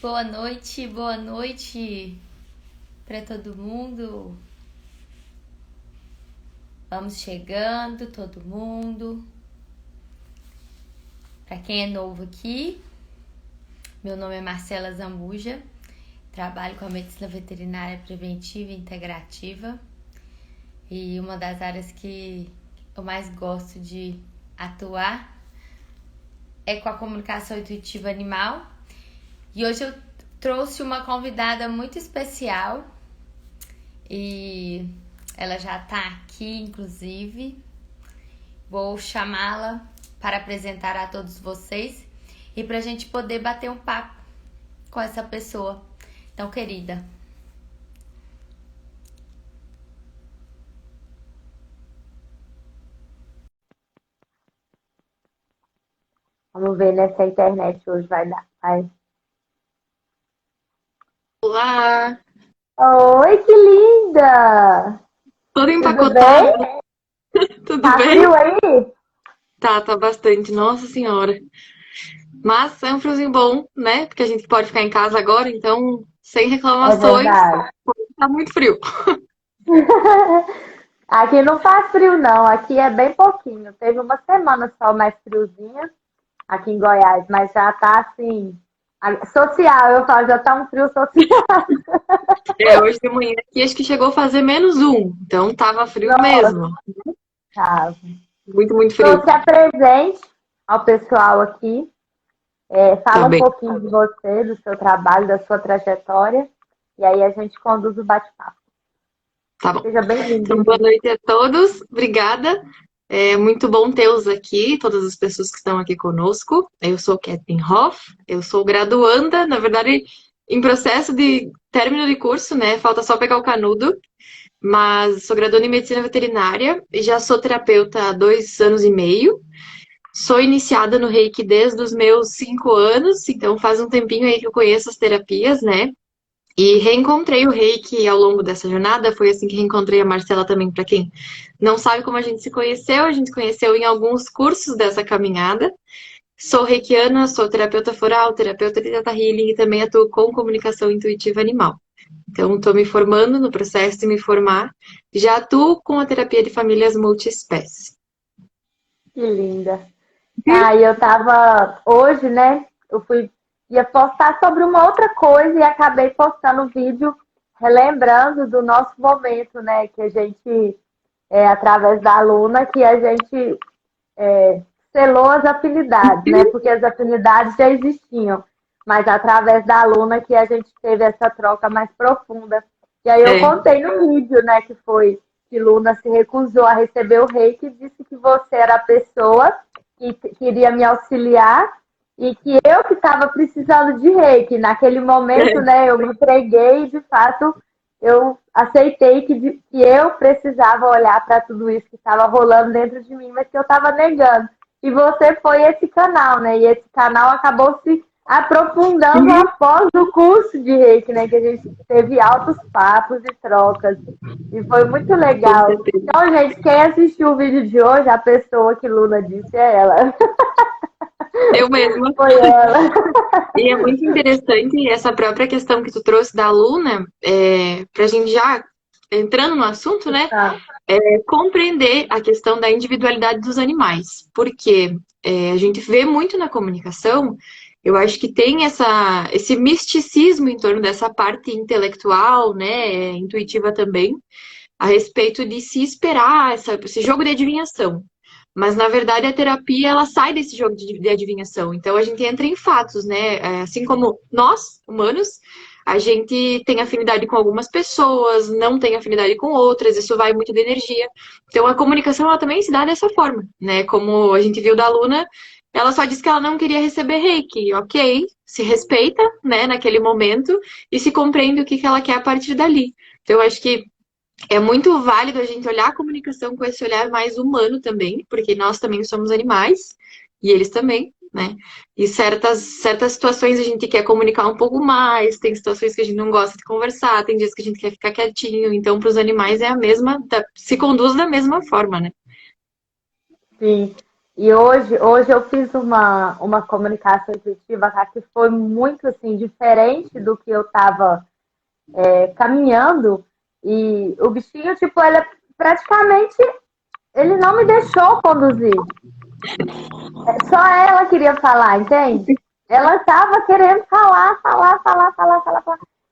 Boa noite para todo mundo. Vamos chegando, todo mundo. Para quem é novo aqui, meu nome é Marcela Zambuja, trabalho com a medicina veterinária preventiva e integrativa e uma das áreas que eu mais gosto de atuar é com a comunicação intuitiva animal. E hoje eu trouxe uma convidada muito especial e ela já está aqui, inclusive. Vou chamá-la para apresentar a todos vocês e para a gente poder bater um papo com essa pessoa tão querida. Vamos ver, né, se a internet hoje vai dar. Vai. Olá, Oi, que linda! todo Tudo empacotado, bem? tudo Tá bem? frio aí? Tá bastante, nossa senhora. Mas é um friozinho bom, né? Porque a gente pode ficar em casa agora, então, sem É reclamações, verdade. tá muito frio. Aqui não faz frio, não. Aqui é bem pouquinho. Teve uma semana só mais friozinha aqui em Goiás, mas já tá assim. Social, eu falo, já tá um frio social. É, hoje de manhã aqui acho que chegou a fazer -1, então tava frio mesmo. Nossa, Muito, muito frio. trouxe a presente ao pessoal aqui. Tá Fala um bem, pouquinho de você, do seu trabalho, da sua trajetória, e aí a gente conduz o bate-papo. tá bom. Seja bem-vindo. Então, boa noite a todos, obrigada. É muito bom tê-los aqui, todas as pessoas que estão aqui conosco. Eu sou Kathleen Hoff, eu sou graduanda, na verdade, em processo de término de curso, né? Falta só pegar o canudo, mas sou graduanda em medicina veterinária e já sou terapeuta há 2 anos e meio. Sou iniciada no Reiki desde os meus 5 anos, então faz um tempinho aí que eu conheço as terapias, né? E reencontrei o Reiki ao longo dessa jornada. Foi assim que reencontrei a Marcela também, para quem não sabe como a gente se conheceu em alguns cursos dessa caminhada. Sou reikiana, sou terapeuta floral, terapeuta de Theta Healing e também atuo com comunicação intuitiva animal. Então, estou me formando no processo de me formar. Já atuo com a terapia de famílias multiespécie. Que linda. Ah, e eu tava hoje, né? Ia postar sobre uma outra coisa e acabei postando um vídeo relembrando do nosso momento, né? Que a gente, através da aluna, que a gente selou as afinidades, né? Porque as afinidades já existiam, mas através da aluna que a gente teve essa troca mais profunda. E aí eu É, contei no vídeo, né, que foi que Luna se recusou a receber o reiki e disse que você era a pessoa que queria me auxiliar e que eu que estava precisando de reiki. Naquele momento, né, eu me entreguei e, de fato, eu aceitei que eu precisava olhar para tudo isso que estava rolando dentro de mim, mas que eu estava negando. E você foi esse canal, né? E esse canal acabou se aprofundando após o curso de Reiki, né? Que a gente teve altos papos e trocas. E foi muito com legal. certeza. Então, gente, quem assistiu o vídeo de hoje, a pessoa que Luna disse é ela. Eu mesma. Foi ela. E é muito interessante essa própria questão que tu trouxe da aluna, para a gente já entrando no assunto, né? Tá. Compreender a questão da individualidade dos animais, porque a gente vê muito na comunicação, eu acho que tem esse misticismo em torno dessa parte intelectual, né, intuitiva também, a respeito de se esperar esse jogo de adivinhação. Mas, na verdade, a terapia, ela sai desse jogo de adivinhação. Então, a gente entra em fatos, né? Assim como nós, humanos, a gente tem afinidade com algumas pessoas, não tem afinidade com outras, isso vai muito de energia. Então, a comunicação, ela também se dá dessa forma, né? Como a gente viu da aluna, ela só disse que ela não queria receber reiki. Ok, se respeita, né, naquele momento, e se compreende o que ela quer a partir dali. Então, eu acho que é muito válido a gente olhar a comunicação com esse olhar mais humano também, porque nós também somos animais, e eles também, né? E certas situações a gente quer comunicar um pouco mais, tem situações que a gente não gosta de conversar, tem dias que a gente quer ficar quietinho, então para os animais é a mesma, se conduz da mesma forma, né? Sim. E hoje eu fiz uma comunicação intuitiva, tá, que foi muito assim, diferente do que eu estava caminhando. E o bichinho, tipo, ele praticamente ele não me deixou conduzir. Só ela queria falar, entende? Ela estava querendo falar.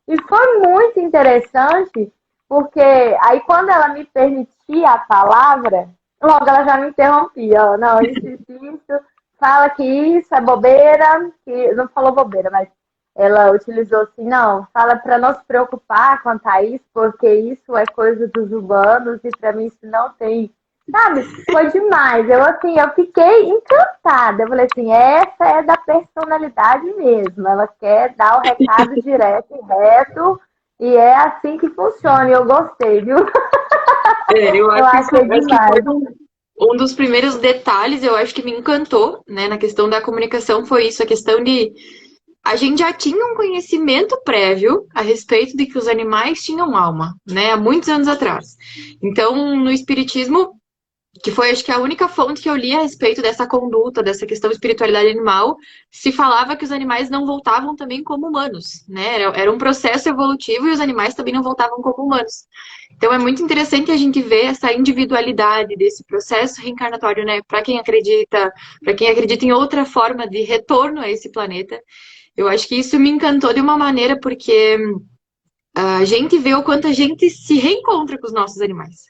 E foi muito interessante, porque aí quando ela me permitia a palavra, logo ela já me interrompia. Ó, não, isso, fala que isso é bobeira, que não falou bobeira, mas ela utilizou assim, não, fala para não se preocupar quanto a isso, porque isso é coisa dos humanos e para mim isso não tem. Sabe, foi demais. Eu fiquei encantada. Eu falei assim, essa é da personalidade mesmo. Ela quer dar o recado direto e reto, e é assim que funciona. E eu gostei, viu? Eu Eu achei acho que foi demais. um dos primeiros detalhes, eu acho que me encantou, né, na questão da comunicação foi isso, a questão de a gente já tinha um conhecimento prévio a respeito de que os animais tinham alma, né, há muitos anos atrás. Então, no espiritismo, que foi acho que a única fonte que eu li a respeito dessa conduta, dessa questão de espiritualidade animal, se falava que os animais não voltavam também como humanos, né? Era um processo evolutivo e os animais também não voltavam como humanos. Então é muito interessante a gente ver essa individualidade desse processo reencarnatório, né? Para quem acredita em outra forma de retorno a esse planeta. Eu acho que isso me encantou de uma maneira porque a gente vê o quanto a gente se reencontra com os nossos animais,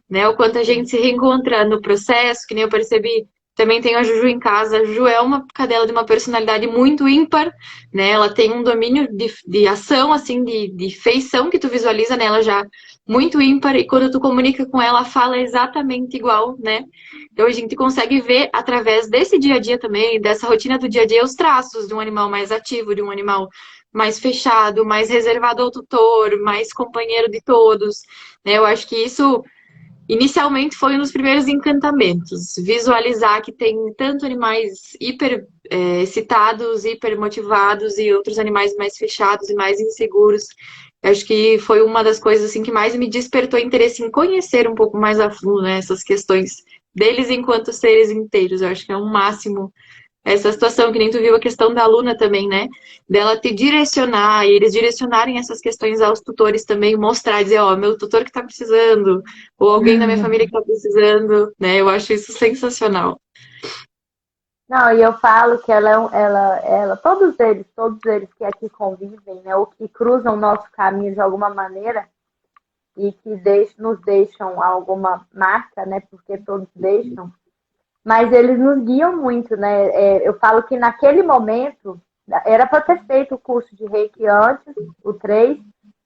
né? O quanto a gente se reencontra no processo, que nem eu percebi. Também tenho a Juju em casa. A Juju é uma cadela de uma personalidade muito ímpar, né? Ela tem um domínio de ação, assim, de feição que tu visualiza nela já muito ímpar. E quando tu comunica com ela, fala exatamente igual, né? Então a gente consegue ver através desse dia a dia também, dessa rotina do dia a dia, os traços de um animal mais ativo, de um animal mais fechado, mais reservado ao tutor, mais companheiro de todos, né? Eu acho que isso inicialmente foi um dos primeiros encantamentos, visualizar que tem tanto animais hiper excitados, hiper motivados e outros animais mais fechados e mais inseguros. Eu acho que foi uma das coisas assim que mais me despertou interesse em conhecer um pouco mais a fundo, né, essas questões deles enquanto seres inteiros. Eu acho que é um máximo essa situação, que nem tu viu a questão da aluna também, né? Dela te direcionar e eles direcionarem essas questões aos tutores também, mostrar, dizer, ó, meu tutor que tá precisando, ou alguém da minha família que tá precisando, né? Eu acho isso sensacional. Não, e eu falo que todos eles que aqui convivem, né, ou que cruzam o nosso caminho de alguma maneira e que nos deixam alguma marca, né, porque todos deixam, mas eles nos guiam muito, né? Eu falo que naquele momento era para ter feito o curso de Reiki antes, o 3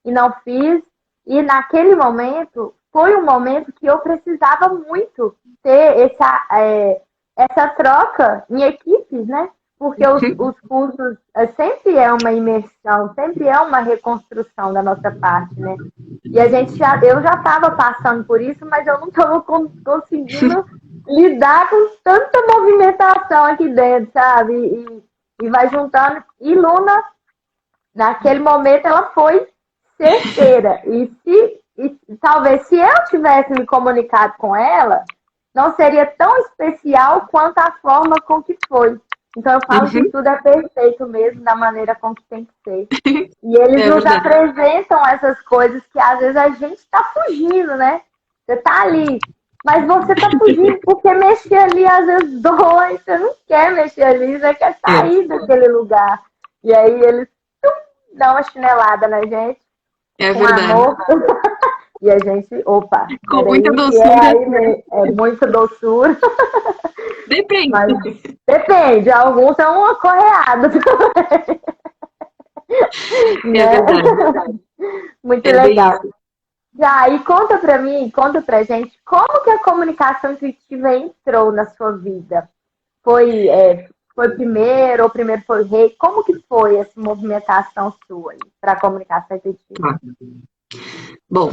e não fiz. E naquele momento foi um momento que eu precisava muito ter essa troca em equipes, né? Porque os cursos sempre é uma imersão, sempre é uma reconstrução da nossa parte, né? E eu já estava passando por isso, mas eu não estava conseguindo lidar com tanta movimentação aqui dentro, sabe? E vai juntando. E Luna, naquele momento, ela foi certeira. Talvez se eu tivesse me comunicado com ela, não seria tão especial quanto a forma com que foi. Então eu falo que tudo é perfeito mesmo, da maneira com que tem que ser. E eles nos apresentam essas coisas que às vezes a gente está fugindo, né? Você tá ali, mas você tá fugindo porque mexer ali às vezes dói, você não quer mexer ali, você quer sair daquele lugar. E aí eles dão uma chinelada na gente, É com verdade. amor. E a gente, opa, Com peraí, muita que doçura. é muita doçura. Depende. Mas depende, alguns são acorreados. É Né? verdade. Muito É bem legal. isso. Já, e conta pra mim, conta pra gente, como que a comunicação intuitiva entrou na sua vida? Foi primeiro, ou primeiro foi o rei? Como que foi essa movimentação sua para a comunicação intuitiva? Tá. Bom,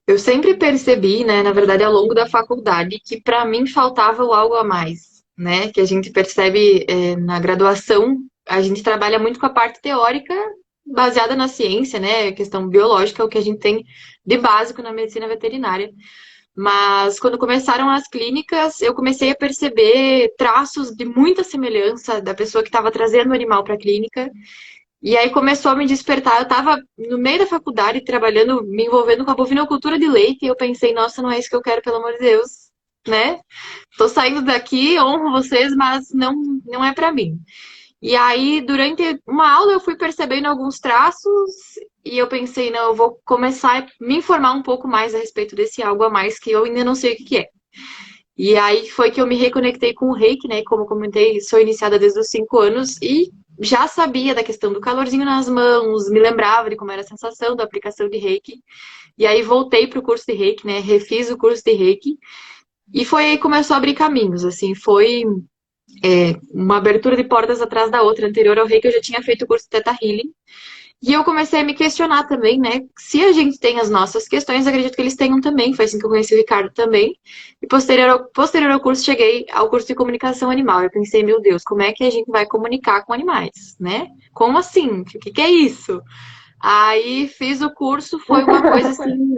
eu sempre percebi, né, na verdade, ao longo da faculdade, que para mim faltava o algo a mais, né? Que a gente percebe na graduação, a gente trabalha muito com a parte teórica baseada na ciência, né? Questão biológica, o que a gente tem de básico na medicina veterinária. Mas quando começaram as clínicas, eu comecei a perceber traços de muita semelhança da pessoa que estava trazendo o animal para a clínica. E aí começou a me despertar. Eu estava no meio da faculdade trabalhando, me envolvendo com a bovinocultura de leite, e eu pensei, nossa, não é isso que eu quero, pelo amor de Deus, né? Tô saindo daqui, honro vocês, mas não é para mim. E aí, durante uma aula, eu fui percebendo alguns traços e eu pensei, não, eu vou começar a me informar um pouco mais a respeito desse algo a mais que eu ainda não sei o que que é. E aí foi que eu me reconectei com o reiki, né? Como eu comentei, sou iniciada desde os 5 anos e já sabia da questão do calorzinho nas mãos, me lembrava de como era a sensação da aplicação de reiki. E aí voltei para o curso de reiki, né? Refiz o curso de reiki. E foi aí que começou a abrir caminhos, assim, foi uma abertura de portas atrás da outra. Anterior ao reiki, eu já tinha feito o curso de Theta Healing. E eu comecei a me questionar também, né? Se a gente tem as nossas questões, acredito que eles tenham também. Foi assim que eu conheci o Ricardo também. E posterior ao curso, cheguei ao curso de comunicação animal. Eu pensei, meu Deus, como é que a gente vai comunicar com animais, né? Como assim? O que é isso? Aí fiz o curso, foi uma coisa assim,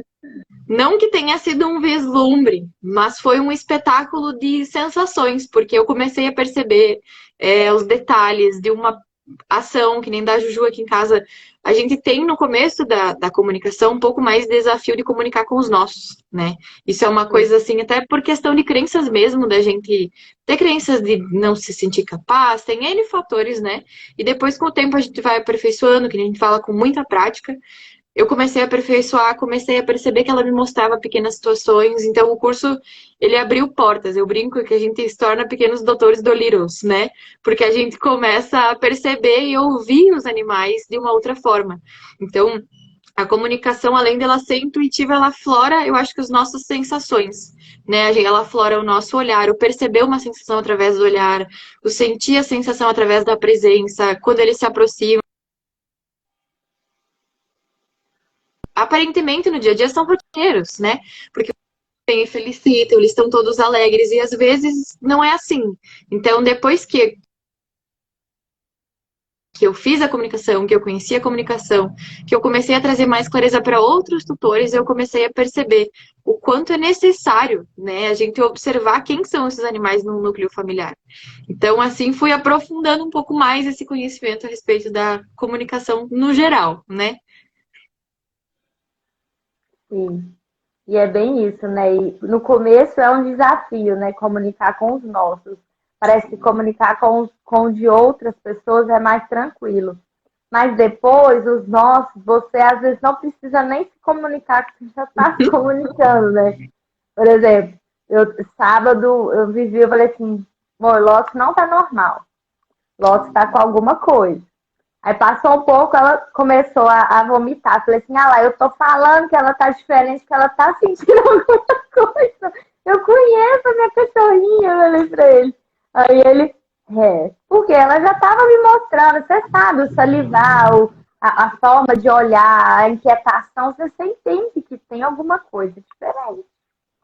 não que tenha sido um vislumbre, mas foi um espetáculo de sensações, porque eu comecei a perceber os detalhes de uma ação, que nem da Juju aqui em casa. A gente tem no começo da comunicação um pouco mais desafio de comunicar com os nossos, né? Isso é uma coisa assim, até por questão de crenças mesmo, da gente ter crenças de não se sentir capaz, tem N fatores, né? E depois, com o tempo, a gente vai aperfeiçoando, que nem a gente fala com muita prática. Eu comecei a aperfeiçoar, comecei a perceber que ela me mostrava pequenas situações, então o curso, ele abriu portas. Eu brinco que a gente se torna pequenos doutores doliros, né? Porque a gente começa a perceber e ouvir os animais de uma outra forma. Então, a comunicação, além dela ser intuitiva, ela aflora, eu acho que as nossas sensações, né? Ela aflora o nosso olhar, o perceber uma sensação através do olhar, o sentir a sensação através da presença, quando ele se aproxima. Aparentemente no dia a dia são rotineiros, né? Porque bem felicitam, eles estão todos alegres e às vezes não é assim. Então, depois que eu fiz a comunicação, que eu conheci a comunicação, que eu comecei a trazer mais clareza para outros tutores, eu comecei a perceber o quanto é necessário, né, a gente observar quem são esses animais no núcleo familiar. Então, assim, fui aprofundando um pouco mais esse conhecimento a respeito da comunicação no geral, né? Sim. E é bem isso, né? E no começo é um desafio, né? Comunicar com os nossos. Parece que comunicar com os de outras pessoas é mais tranquilo. Mas depois, os nossos, você às vezes não precisa nem se comunicar, porque você já está se comunicando, né? Por exemplo, sábado eu vivi, eu falei assim, amor, Lotus não tá normal. Lotus tá com alguma coisa. Aí passou um pouco, ela começou a vomitar. Falei assim, ah lá, eu tô falando que ela tá diferente, que ela tá sentindo alguma coisa. Eu conheço a minha cachorrinha, eu falei pra ele. Aí ele, porque ela já tava me mostrando, você sabe, o salivar, a forma de olhar, a inquietação, você entende que tem alguma coisa diferente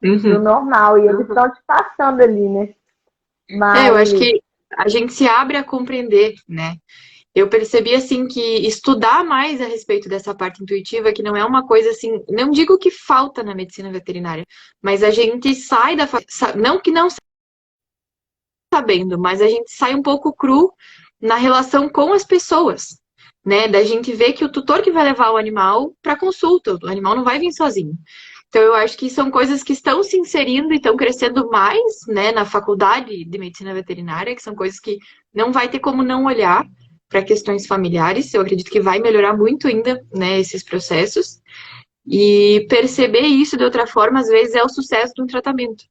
do Uhum. normal. E eles estão te passando ali, né? Eu acho Mas, que a gente se abre a compreender, né? Eu percebi assim que estudar mais a respeito dessa parte intuitiva, que não é uma coisa assim, não digo que falta na medicina veterinária, mas a gente sai não que não sabendo, mas a gente sai um pouco cru na relação com as pessoas, né? Da gente ver que o tutor que vai levar o animal para consulta, o animal não vai vir sozinho. Então, eu acho que são coisas que estão se inserindo e estão crescendo mais, né, na faculdade de medicina veterinária, que são coisas que não vai ter como não olhar para questões familiares. Eu acredito que vai melhorar muito ainda, né, esses processos. E perceber isso de outra forma, às vezes, é o sucesso de um tratamento.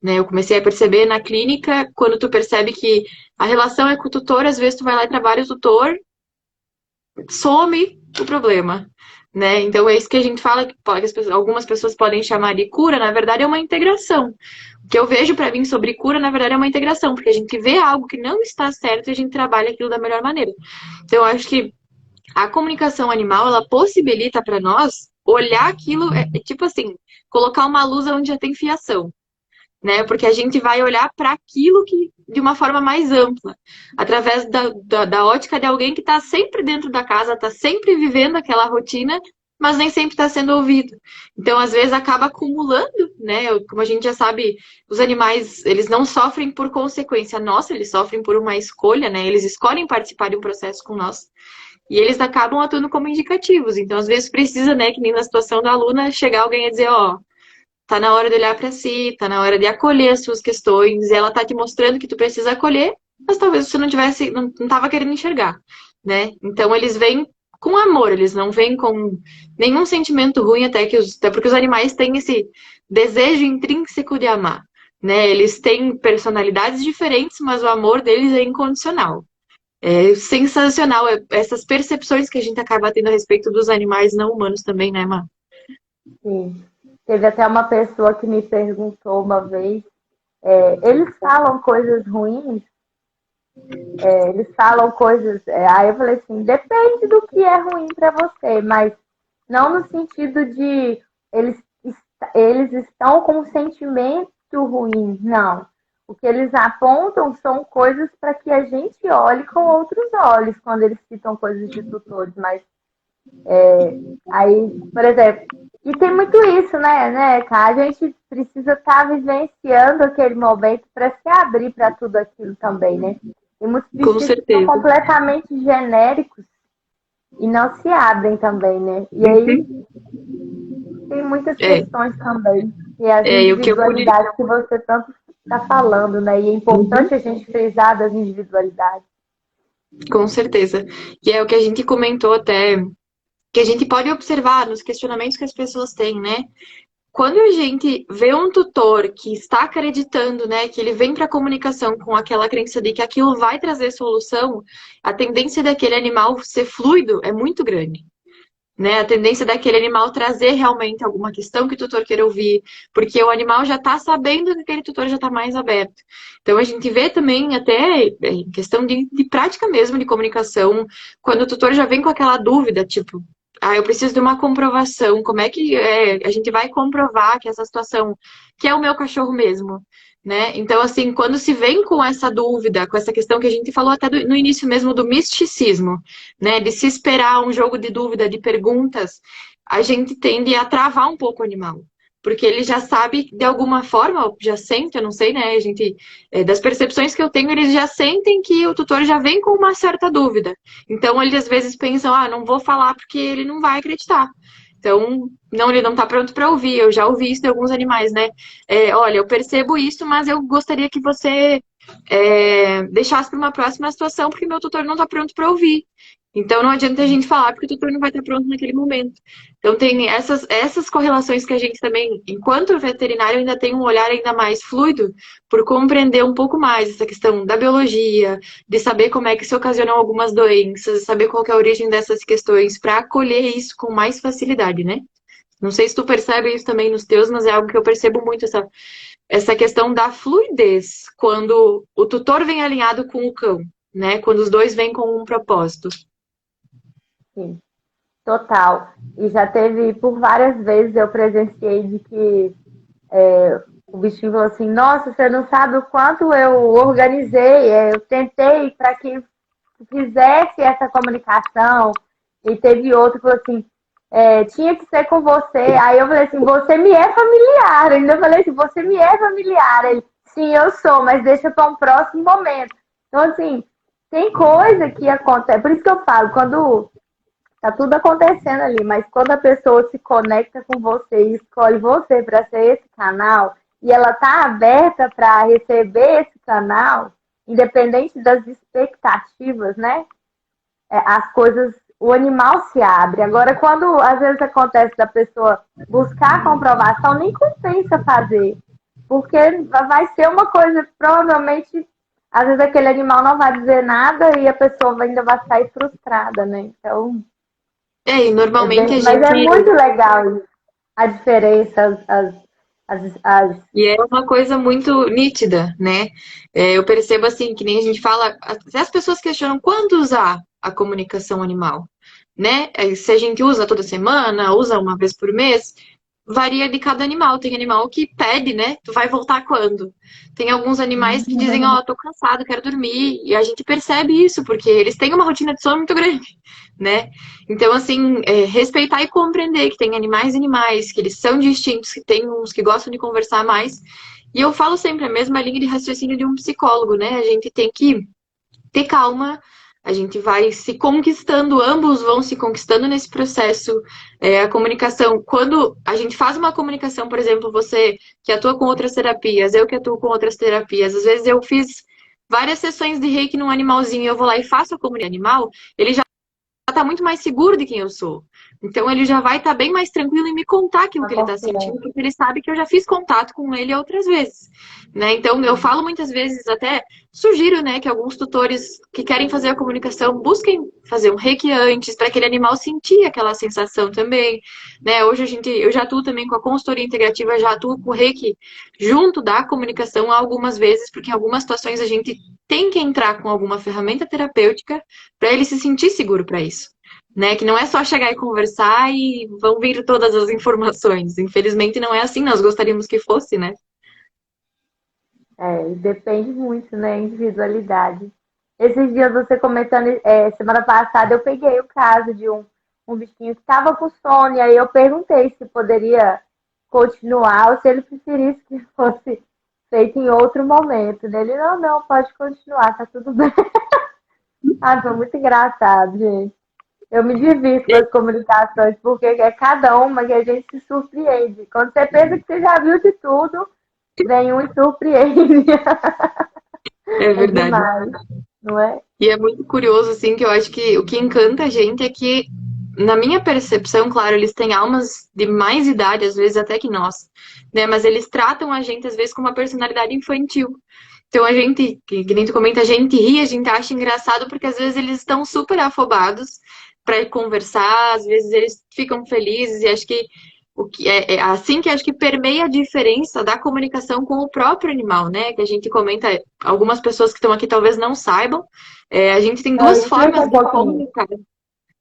Né? Eu comecei a perceber na clínica, quando tu percebe que a relação é com o tutor, às vezes tu vai lá e trabalha o tutor, some o problema, né? Então é isso que a gente fala que algumas pessoas podem chamar de cura, na verdade é uma integração. O que eu vejo para mim sobre cura, na verdade é uma integração, porque a gente vê algo que não está certo e a gente trabalha aquilo da melhor maneira. Então eu acho que a comunicação animal, ela possibilita para nós olhar aquilo, tipo assim, colocar uma luz onde já tem fiação, né? Porque a gente vai olhar para aquilo que de uma forma mais ampla, através da ótica de alguém que está sempre dentro da casa, está sempre vivendo aquela rotina mas nem sempre está sendo ouvido. Então, às vezes, acaba acumulando, né? Como a gente já sabe, os animais, eles não sofrem por consequência nossa, eles sofrem por uma escolha, né? Eles escolhem participar de um processo com nós. E eles acabam atuando como indicativos. Então, às vezes, precisa, né, que nem na situação da aluna, chegar alguém e dizer, ó, tá na hora de olhar para si, tá na hora de acolher as suas questões, e ela tá te mostrando que tu precisa acolher, mas talvez você não tava querendo enxergar, né? Então eles vêm com amor, eles não vêm com nenhum sentimento ruim, até porque os animais têm esse desejo intrínseco de amar, né? Eles têm personalidades diferentes, mas o amor deles é incondicional. É sensacional essas percepções que a gente acaba tendo a respeito dos animais não humanos também, né, Má? Sim. Teve até uma pessoa que me perguntou uma vez, eles falam coisas ruins? Eles falam coisas. Aí eu falei assim, depende do que é ruim para você, mas não no sentido de eles, eles estão com um sentimento ruim, não. O que eles apontam são coisas para que a gente olhe com outros olhos quando eles citam coisas de tutores, mas aí, por exemplo, e tem muito isso, né, cara? A gente precisa estar vivenciando aquele momento para se abrir para tudo aquilo também, né? Tem muitos Com bichinhos que são certeza. completamente genéricos e não se abrem também, né? E aí tem muitas É, questões também. E as e o que eu pude. individualidades que você tanto está falando, né? E é importante a gente frisar das individualidades. Com certeza. E é o que a gente comentou até, que a gente pode observar nos questionamentos que as pessoas têm, né? Quando a gente vê um tutor que está acreditando, né, que ele vem para a comunicação com aquela crença de que aquilo vai trazer solução, a tendência daquele animal ser fluido é muito grande. Né, a tendência daquele animal trazer realmente alguma questão que o tutor queira ouvir, porque o animal já está sabendo que aquele tutor já está mais aberto. Então a gente vê também até em questão de prática mesmo de comunicação, quando o tutor já vem com aquela dúvida, tipo, eu preciso de uma comprovação, como é que a gente vai comprovar que essa situação, que é o meu cachorro mesmo, né? Então, assim, quando se vem com essa dúvida, com essa questão que a gente falou até no início mesmo do misticismo, né? De se esperar um jogo de dúvida, de perguntas, a gente tende a travar um pouco o animal. Porque ele já sabe, de alguma forma, já sente, eu não sei, né? A gente, das percepções que eu tenho, eles já sentem que o tutor já vem com uma certa dúvida. Então, eles às vezes pensam, não vou falar porque ele não vai acreditar. Então, não, ele não está pronto para ouvir. Eu já ouvi isso de alguns animais, né? Olha, eu percebo isso, mas eu gostaria que você deixasse para uma próxima situação, porque meu tutor não está pronto para ouvir. Então, não adianta a gente falar, porque o tutor não vai estar pronto naquele momento. Então, tem essas correlações que a gente também, enquanto veterinário, ainda tem um olhar ainda mais fluido por compreender um pouco mais essa questão da biologia, de saber como é que se ocasionam algumas doenças, saber qual que é a origem dessas questões, para acolher isso com mais facilidade, né? Não sei se tu percebe isso também nos teus, mas é algo que eu percebo muito, essa questão da fluidez, quando o tutor vem alinhado com o cão, né? Quando os dois vêm com um propósito. Sim, total. E já teve, por várias vezes, eu presenciei de que o bichinho falou assim, nossa, você não sabe o quanto eu organizei, eu tentei para que fizesse essa comunicação. E teve outro que falou assim, tinha que ser com você. Aí eu falei assim, você me é familiar. Ainda falei assim, você me é familiar. Ele, sim, eu sou, mas deixa para um próximo momento. Então, assim, tem coisa que acontece. Por isso que eu falo, quando tá tudo acontecendo ali, mas quando a pessoa se conecta com você e escolhe você para ser esse canal, e ela tá aberta para receber esse canal, independente das expectativas, né? As coisas, o animal se abre. Agora, quando às vezes acontece da pessoa buscar comprovação, nem compensa fazer, porque vai ser uma coisa, provavelmente, às vezes aquele animal não vai dizer nada e a pessoa ainda vai sair frustrada, né? Então, E normalmente a mas é gente. muito legal a diferença, as... E é uma coisa muito nítida, né? Eu percebo assim, que nem a gente fala, até as pessoas questionam quando usar a comunicação animal, né? Se a gente usa toda semana, usa uma vez por mês, varia de cada animal. Tem animal que pede, né? Tu vai voltar quando? Tem alguns animais que dizem, tô cansado, quero dormir. E a gente percebe isso, porque eles têm uma rotina de sono muito grande, né? Então, assim, respeitar e compreender que tem animais e animais, que eles são distintos, que tem uns que gostam de conversar mais. E eu falo sempre a mesma linha de raciocínio de um psicólogo, né? A gente tem que ter calma, a gente vai se conquistando, ambos vão se conquistando nesse processo. A comunicação, quando a gente faz uma comunicação, por exemplo, você que atua com outras terapias, eu que atuo com outras terapias, às vezes eu fiz várias sessões de reiki num animalzinho, eu vou lá e faço a comunicação animal, ele já está muito mais seguro de quem eu sou. Então ele já vai estar bem mais tranquilo em me contar aquilo Uma que ele está confiança. sentindo, porque ele sabe que eu já fiz contato com ele outras vezes, né? Então eu falo muitas vezes, até sugiro, né, que alguns tutores que querem fazer a comunicação busquem fazer um reiki antes, para aquele animal sentir aquela sensação também, né? Hoje eu já atuo também com a consultoria integrativa, já atuo com o reiki junto da comunicação algumas vezes, porque em algumas situações a gente tem que entrar com alguma ferramenta terapêutica para ele se sentir seguro para isso, né? Que não é só chegar e conversar e vão vir todas as informações. Infelizmente não é assim, nós gostaríamos que fosse, né? E depende muito, né? Individualidade. Esses dias você comentando, semana passada eu peguei o caso de um bichinho que estava com sono, e aí eu perguntei se poderia continuar ou se ele preferisse que fosse feito em outro momento. Ele, não, não, pode continuar, tá tudo bem. Ah, foi muito engraçado, gente. Eu me divirto com as comunicações, porque é cada uma que a gente se surpreende. Quando você pensa que você já viu de tudo, vem um e surpreende. É É verdade. demais, não é? E é muito curioso, assim, que eu acho que o que encanta a gente é que, na minha percepção, claro, eles têm almas de mais idade, às vezes até que nós, né? Mas eles tratam a gente, às vezes, com uma personalidade infantil. Então a gente, que nem tu comenta, a gente ri, a gente acha engraçado, porque às vezes eles estão super afobados para conversar, às vezes eles ficam felizes, e acho que o que é assim que acho que permeia a diferença da comunicação com o próprio animal, né? Que a gente comenta, algumas pessoas que estão aqui talvez não saibam, a gente tem duas Explica formas um de pouquinho. comunicar,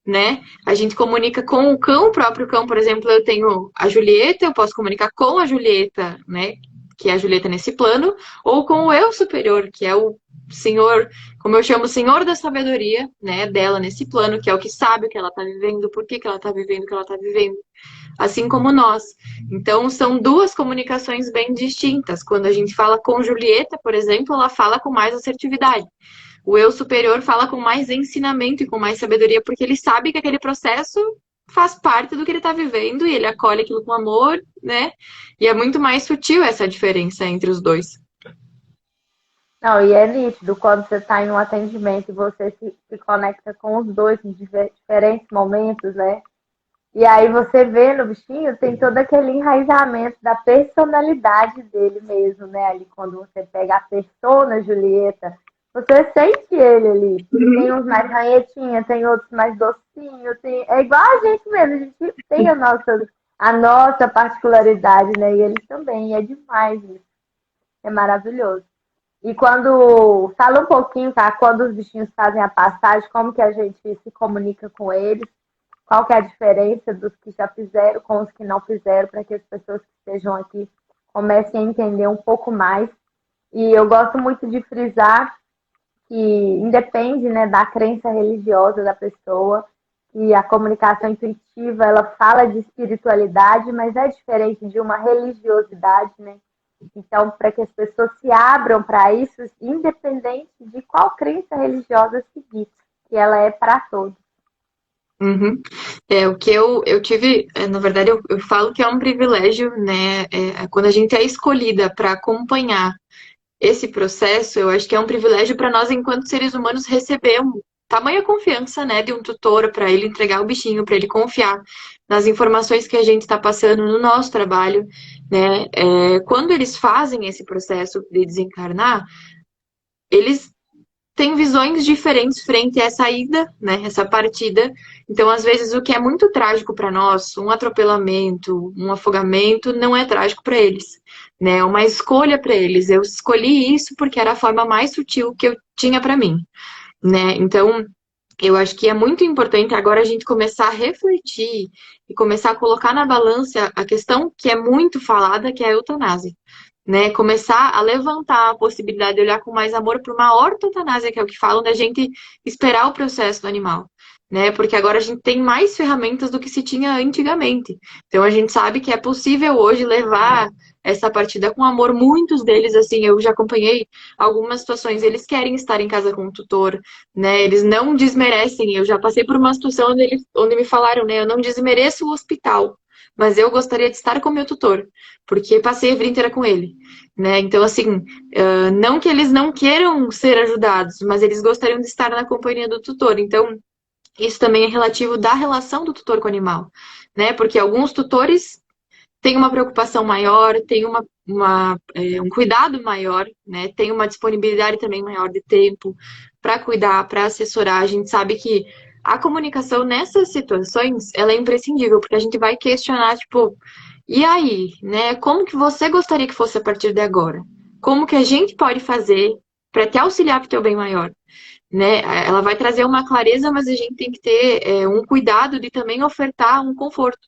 né? A gente comunica com o próprio cão, por exemplo, eu tenho a Julieta, eu posso comunicar com a Julieta, né? Que é a Julieta nesse plano, ou com o eu superior, que é o senhor, como eu chamo, o senhor da sabedoria, né? Dela nesse plano, que é o que sabe o que ela tá vivendo, por que que ela tá vivendo o que ela tá vivendo, assim como nós. Então, são duas comunicações bem distintas. Quando a gente fala com Julieta, por exemplo, ela fala com mais assertividade. O eu superior fala com mais ensinamento e com mais sabedoria, porque ele sabe que aquele processo faz parte do que ele está vivendo e ele acolhe aquilo com amor, né? E é muito mais sutil essa diferença entre os dois. Não, e é nítido quando você está em um atendimento e você se conecta com os dois em diferentes momentos, né? E aí você vê no bichinho, tem todo aquele enraizamento da personalidade dele mesmo, né? Ali quando você pega a persona Julieta, você sente ele ali. Tem uns mais ranhetinha, tem outros mais docinho, é igual a gente mesmo, a gente tem a nossa particularidade, né? E eles também, é demais isso. É maravilhoso. E quando fala um pouquinho, tá? Quando os bichinhos fazem a passagem, como que a gente se comunica com eles? Qual que é a diferença dos que já fizeram com os que não fizeram, para que as pessoas que estejam aqui comecem a entender um pouco mais. E eu gosto muito de frisar que independe, né, da crença religiosa da pessoa, que a comunicação intuitiva ela fala de espiritualidade, mas é diferente de uma religiosidade, né? Então, para que as pessoas se abram para isso, independente de qual crença religiosa seguir, que ela é para todos. Uhum. O que eu tive, na verdade, eu falo que é um privilégio, né? Quando a gente é escolhida para acompanhar esse processo, eu acho que é um privilégio para nós, enquanto seres humanos, receber tamanha confiança, né, de um tutor para ele entregar o bichinho, para ele confiar nas informações que a gente está passando no nosso trabalho, né? Quando eles fazem esse processo de desencarnar, eles têm visões diferentes frente a essa ida, né, essa partida. Então, às vezes, o que é muito trágico para nós, um atropelamento, um afogamento, não é trágico para eles, né? É uma escolha para eles. Eu escolhi isso porque era a forma mais sutil que eu tinha para mim, né? Então, eu acho que é muito importante agora a gente começar a refletir e começar a colocar na balança a questão que é muito falada, que é a eutanásia, né? Começar a levantar a possibilidade de olhar com mais amor para uma ortotanásia, que é o que falam da gente esperar o processo do animal, né? Porque agora a gente tem mais ferramentas do que se tinha antigamente. Então a gente sabe que é possível hoje levar essa partida com amor. Muitos deles, assim, eu já acompanhei algumas situações, eles querem estar em casa com o tutor, né? Eles não desmerecem. Eu já passei por uma situação onde me falaram, né? Eu não desmereço o hospital, mas eu gostaria de estar com o meu tutor, porque passei a vida inteira com ele, né? Então, assim, não que eles não queiram ser ajudados, mas eles gostariam de estar na companhia do tutor. Então, isso também é relativo da relação do tutor com o animal, né? Porque alguns tutores têm uma preocupação maior, têm um cuidado maior, né? Tem uma disponibilidade também maior de tempo para cuidar, para assessorar. A gente sabe que a comunicação nessas situações, ela é imprescindível, porque a gente vai questionar, tipo, e aí, né? Como que você gostaria que fosse a partir de agora? Como que a gente pode fazer para te auxiliar para o teu bem maior? Né? Ela vai trazer uma clareza, mas a gente tem que ter um cuidado de também ofertar um conforto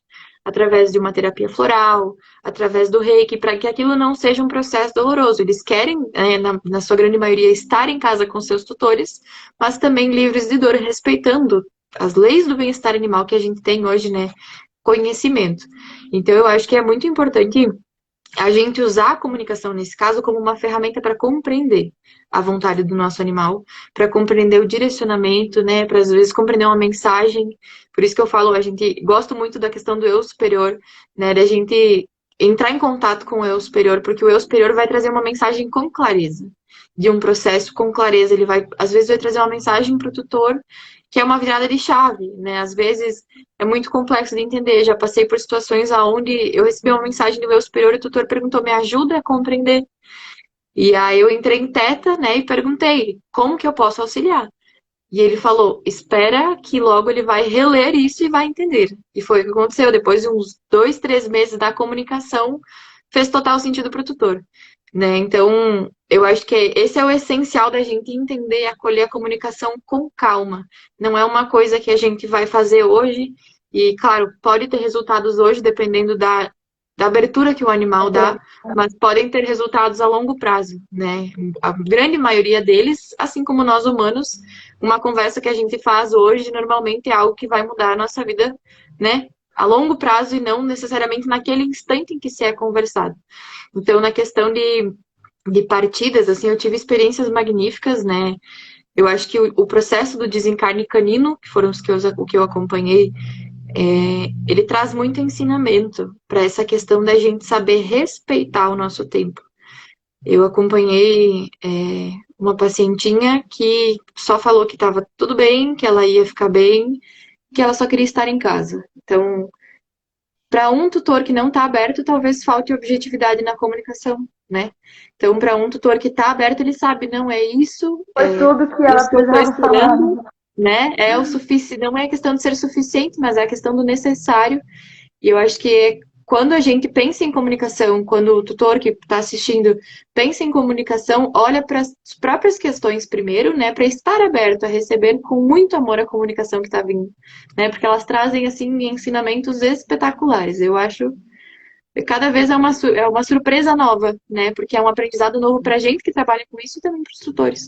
através de uma terapia floral, através do reiki, para que aquilo não seja um processo doloroso. Eles querem, na sua grande maioria, estar em casa com seus tutores, mas também livres de dor, respeitando as leis do bem-estar animal que a gente tem hoje, né? Conhecimento. Então, eu acho que é muito importante a gente usar a comunicação nesse caso como uma ferramenta para compreender a vontade do nosso animal, para compreender o direcionamento, né, para às vezes compreender uma mensagem. Por isso que eu falo, a gente gosta muito da questão do eu superior, né, da gente entrar em contato com o eu superior, porque o eu superior vai trazer uma mensagem com clareza, de um processo com clareza. Ele vai, às vezes, vai trazer uma mensagem para o tutor que é uma virada de chave, né? Às vezes é muito complexo de entender. Já passei por situações onde eu recebi uma mensagem do meu superior e o tutor perguntou: me ajuda a compreender? E aí eu entrei em teta, né, e perguntei: como que eu posso auxiliar? E ele falou: espera que logo ele vai reler isso e vai entender. E foi o que aconteceu. Depois de uns 2, 3 meses da comunicação, fez total sentido para o tutor, né? Então, eu acho que esse é o essencial da gente entender e acolher a comunicação com calma. Não é uma coisa que a gente vai fazer hoje e, claro, pode ter resultados hoje, dependendo da abertura que o animal dá, mas podem ter resultados a longo prazo, né? A grande maioria deles, assim como nós humanos, uma conversa que a gente faz hoje normalmente é algo que vai mudar a nossa vida, né? A longo prazo e não necessariamente naquele instante em que se é conversado. Então, na questão de partidas, assim, eu tive experiências magníficas, né? Eu acho que o processo do desencarne canino, que foram o que eu acompanhei, ele traz muito ensinamento para essa questão da gente saber respeitar o nosso tempo. Eu acompanhei uma pacientinha que só falou que estava tudo bem, que ela ia ficar bem, que ela só queria estar em casa. Então, para um tutor que não está aberto, talvez falte objetividade na comunicação, né? Então, para um tutor que está aberto, ele sabe, não é isso, Foi tudo que ela isso que eu estou precisava falar. esperando, né? É o suficiente, não é questão de ser suficiente, mas é a questão do necessário. E eu acho que quando a gente pensa em comunicação, quando o tutor que está assistindo pensa em comunicação, olha para as próprias questões primeiro, né, para estar aberto a receber com muito amor a comunicação que está vindo, né, porque elas trazem assim ensinamentos espetaculares. Eu acho que cada vez é uma surpresa nova, né, porque é um aprendizado novo para a gente que trabalha com isso e também para os tutores.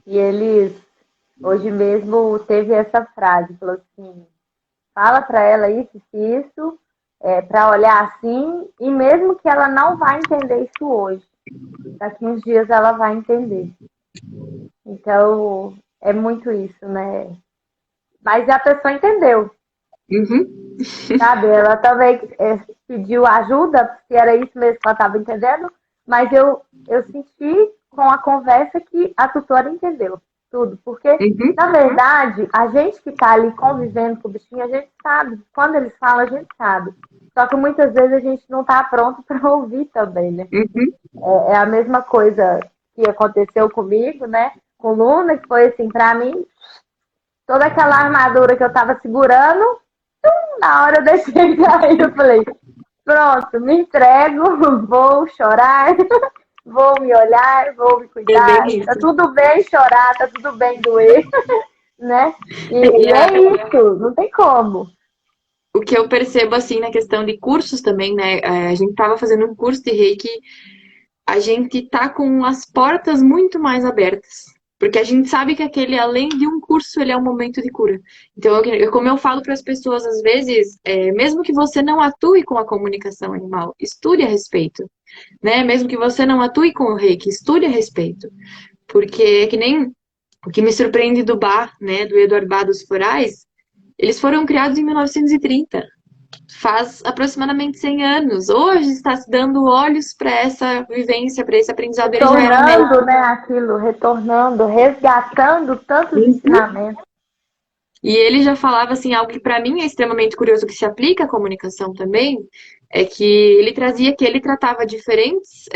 E eles, hoje mesmo, teve essa frase, falou assim: fala para ela isso, para olhar assim, e mesmo que ela não vai entender isso hoje, daqui uns dias ela vai entender. Então, é muito isso, né? Mas a pessoa entendeu, Uhum. sabe? Ela também pediu ajuda, se era isso mesmo que ela estava entendendo, mas eu senti com a conversa que a tutora entendeu tudo, porque, Uhum. na verdade, a gente que está ali convivendo com o bichinho, a gente sabe, quando eles falam, a gente sabe. Só que muitas vezes a gente não está pronto para ouvir também, né? Uhum. É a mesma coisa que aconteceu comigo, né? Com Luna, que foi assim, para mim, toda aquela armadura que eu estava segurando, na hora eu deixei cair, eu falei, pronto, me entrego, vou chorar, vou me olhar, vou me É cuidar. bem Tá isso. tudo bem chorar, tá tudo bem doer, né? E E é isso, não tem como. o que eu percebo, assim, na questão de cursos também, né? A gente tava fazendo um curso de Reiki, a gente tá com as portas muito mais abertas, Porque a gente sabe que aquele, além de um curso, ele é um momento de cura. Então, como eu falo para as pessoas, às vezes, mesmo que você não atue com a comunicação animal, estude a respeito, né? Mesmo que você não atue com o reiki, estude a respeito. Porque é que nem o que me surpreende do Bach, né, do Eduardo Bach dos Forais, eles foram criados em 1930. Faz aproximadamente 100 anos. Hoje está se dando olhos para essa vivência, para esse aprendizado. Ele já era um médico. Retornando, né, aquilo, retornando, resgatando tantos ensinamentos. E ele já falava assim, algo que para mim é extremamente curioso, que se aplica à comunicação também, é que ele trazia que ele tratava diferentes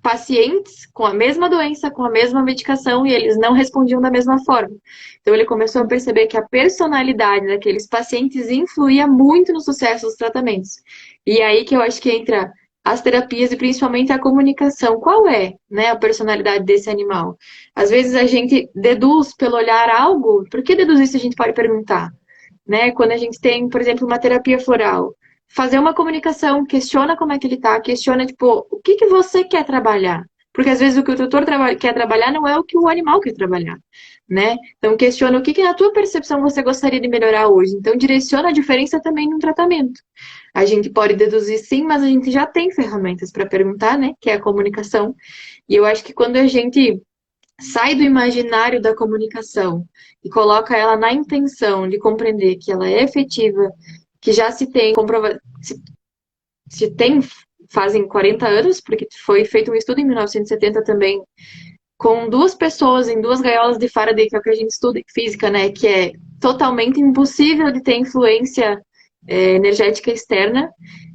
pacientes com a mesma doença, com a mesma medicação, e eles não respondiam da mesma forma. Então ele começou a perceber que a personalidade daqueles pacientes influía muito no sucesso dos tratamentos. E aí que eu acho que entra as terapias e principalmente a comunicação. Qual é, né, a personalidade desse animal? Às vezes a gente deduz pelo olhar algo, por que deduzir se a gente pode perguntar? Né? Quando a gente tem, por exemplo, uma terapia floral, fazer uma comunicação, questiona como é que ele tá, questiona, tipo, o que que você quer trabalhar? Porque às vezes o que o tutor quer trabalhar não é o que o animal quer trabalhar, né? Então questiona o que que na tua percepção você gostaria de melhorar hoje. Então direciona a diferença também no tratamento. A gente pode deduzir sim, mas a gente já tem ferramentas para perguntar, né? Que é a comunicação. E eu acho que quando a gente sai do imaginário da comunicação e coloca ela na intenção de compreender que ela é efetiva, que já se tem se tem fazem 40 anos, porque foi feito um estudo em 1970 também, com duas pessoas em duas gaiolas de Faraday, que é o que a gente estuda em física, né? Que é totalmente impossível de ter influência energética externa.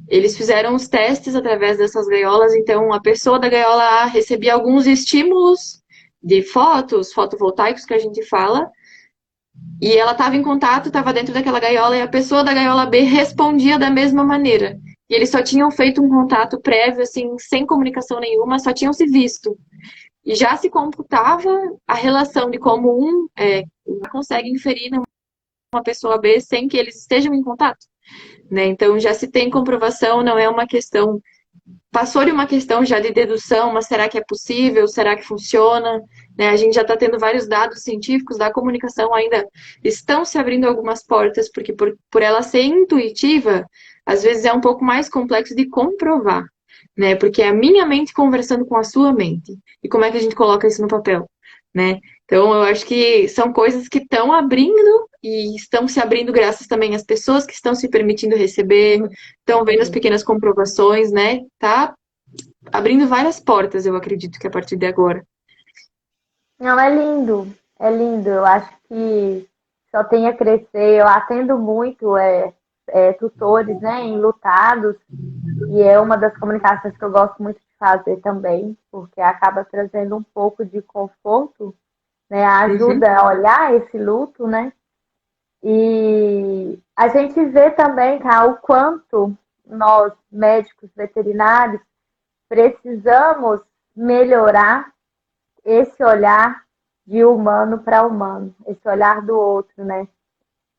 Eles fizeram os testes através dessas gaiolas, então a pessoa da gaiola A recebia alguns estímulos de fotovoltaicos que a gente fala, e ela estava em contato, estava dentro daquela gaiola, e a pessoa da gaiola B respondia da mesma maneira. E eles só tinham feito um contato prévio, assim, sem comunicação nenhuma, só tinham se visto. E já se computava a relação de como consegue inferir numa pessoa B sem que eles estejam em contato. Né? Então já se tem comprovação, não é uma questão. Passou de uma questão já de dedução, mas será que é possível? Será que funciona? Né? A gente já está tendo vários dados científicos da comunicação, ainda estão se abrindo algumas portas, porque por ela ser intuitiva, às vezes é um pouco mais complexo de comprovar, né? Porque é a minha mente conversando com a sua mente. E como é que a gente coloca isso no papel, né? Então, eu acho que são coisas que estão abrindo e estão se abrindo graças também às pessoas que estão se permitindo receber, estão vendo as pequenas comprovações, né? Tá abrindo várias portas, eu acredito que a partir de agora. Não, é lindo, é lindo. Eu acho que só tem a crescer. Eu atendo muito tutores, né, enlutados, e é uma das comunicações que eu gosto muito de fazer também, porque acaba trazendo um pouco de conforto, né, ajuda a olhar esse luto, né? E a gente vê também, cara, o quanto nós, médicos veterinários, precisamos melhorar esse olhar de humano para humano, esse olhar do outro, né?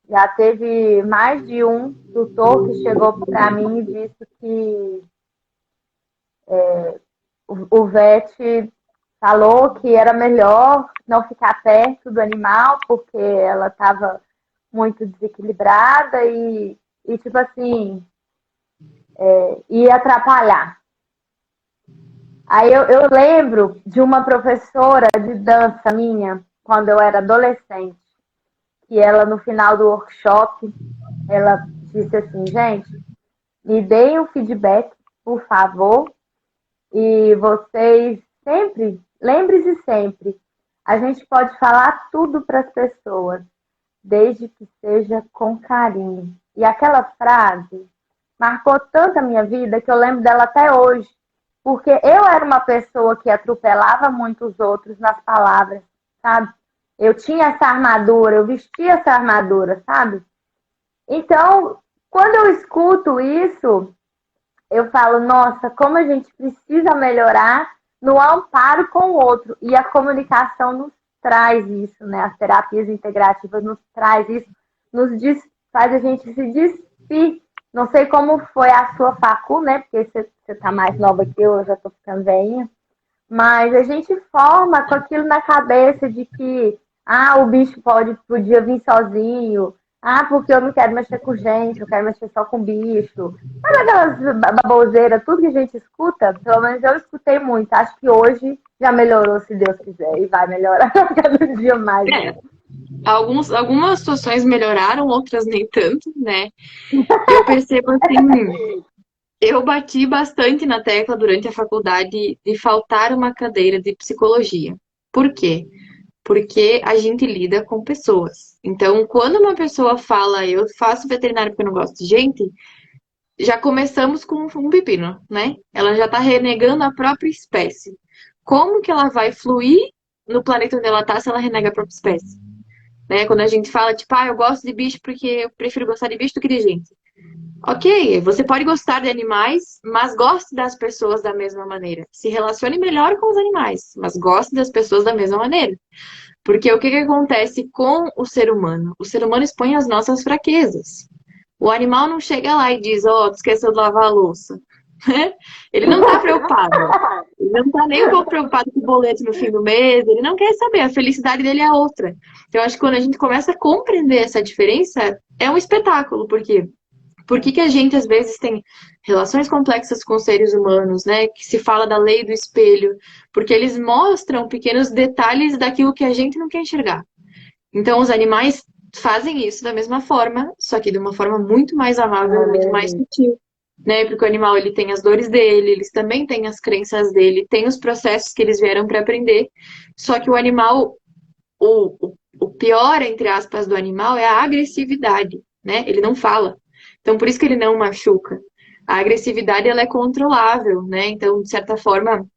Já teve mais de um tutor que chegou para mim e disse que o vet falou que era melhor não ficar perto do animal porque ela estava muito desequilibrada e tipo assim, ia atrapalhar. Aí eu lembro de uma professora de dança minha, quando eu era adolescente, que ela, no final do workshop, ela disse assim, gente, me deem um feedback, por favor, e vocês sempre, lembre-se sempre, a gente pode falar tudo para as pessoas, desde que seja com carinho. E aquela frase marcou tanto a minha vida que eu lembro dela até hoje, porque eu era uma pessoa que atropelava muito os outros nas palavras, sabe? Eu tinha essa armadura, eu vestia essa armadura, sabe? Então, quando eu escuto isso, eu falo, nossa, como a gente precisa melhorar no amparo com o outro. E a comunicação nos traz isso, né? As terapias integrativas nos traz isso, faz a gente se despir. Não sei como foi a sua facu, né? Porque você tá mais nova que eu já tô ficando velhinha. Mas a gente forma com aquilo na cabeça de que o bicho podia vir sozinho. Porque eu não quero mexer com gente, eu quero mexer só com bicho. Sabe aquelas baboseiras, tudo que a gente escuta? Pelo menos eu escutei muito. Acho que hoje já melhorou, se Deus quiser, e vai melhorar cada dia mais. É, algumas situações melhoraram, outras nem tanto, né? Eu percebo assim, eu bati bastante na tecla durante a faculdade de faltar uma cadeira de psicologia. Por quê? Porque a gente lida com pessoas. Então, quando uma pessoa fala, eu faço veterinário porque eu não gosto de gente, já começamos com um pepino, né? Ela já está renegando a própria espécie. Como que ela vai fluir no planeta onde ela está se ela renega a própria espécie? Né? Quando a gente fala, tipo, eu gosto de bicho porque eu prefiro gostar de bicho do que de gente. Ok, você pode gostar de animais, mas goste das pessoas da mesma maneira. Se relacione melhor com os animais, mas goste das pessoas da mesma maneira. Porque o que acontece com o ser humano? O ser humano expõe as nossas fraquezas. O animal não chega lá e diz, tu esqueceu de lavar a louça. Ele não está preocupado. Ele não está nem um pouco preocupado com o boleto no fim do mês. Ele não quer saber. A felicidade dele é outra. Então, eu acho que quando a gente começa a compreender essa diferença, é um espetáculo. Por que a gente, às vezes, tem relações complexas com os seres humanos, né? Que se fala da lei do espelho. Porque eles mostram pequenos detalhes daquilo que a gente não quer enxergar. Então, os animais fazem isso da mesma forma, só que de uma forma muito mais amável, muito mais sutil, né? Porque o animal, ele tem as dores dele, eles também têm as crenças dele, tem os processos que eles vieram para aprender. Só que o animal, o pior, entre aspas, do animal é a agressividade, né? Ele não fala. Então, por isso que ele não machuca. A agressividade, ela é controlável, né? Então, de certa forma,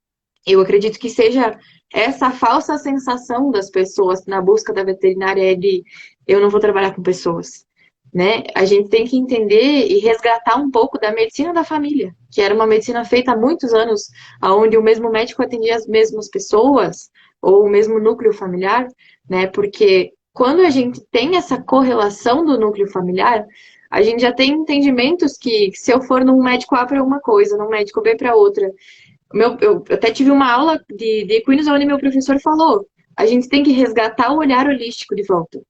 eu acredito que seja essa falsa sensação das pessoas na busca da veterinária de eu não vou trabalhar com pessoas, né? A gente tem que entender e resgatar um pouco da medicina da família, que era uma medicina feita há muitos anos, onde o mesmo médico atendia as mesmas pessoas, ou o mesmo núcleo familiar, né? Porque quando a gente tem essa correlação do núcleo familiar, a gente já tem entendimentos que se eu for num médico A para uma coisa, num médico B para outra, eu até tive uma aula de equinos onde meu professor falou: a gente tem que resgatar o olhar holístico de volta.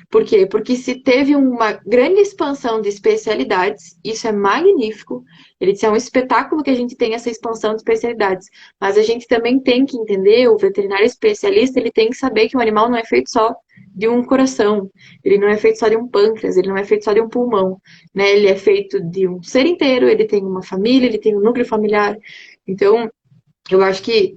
Por quê? Porque se teve uma grande expansão de especialidades, isso é magnífico. Ele disse, é um espetáculo que a gente tem essa expansão de especialidades. Mas a gente também tem que entender, o veterinário especialista, ele tem que saber que o animal não é feito só de um coração, ele não é feito só de um pâncreas, ele não é feito só de um pulmão, né? Ele é feito de um ser inteiro, ele tem uma família, ele tem um núcleo familiar. Então, eu acho que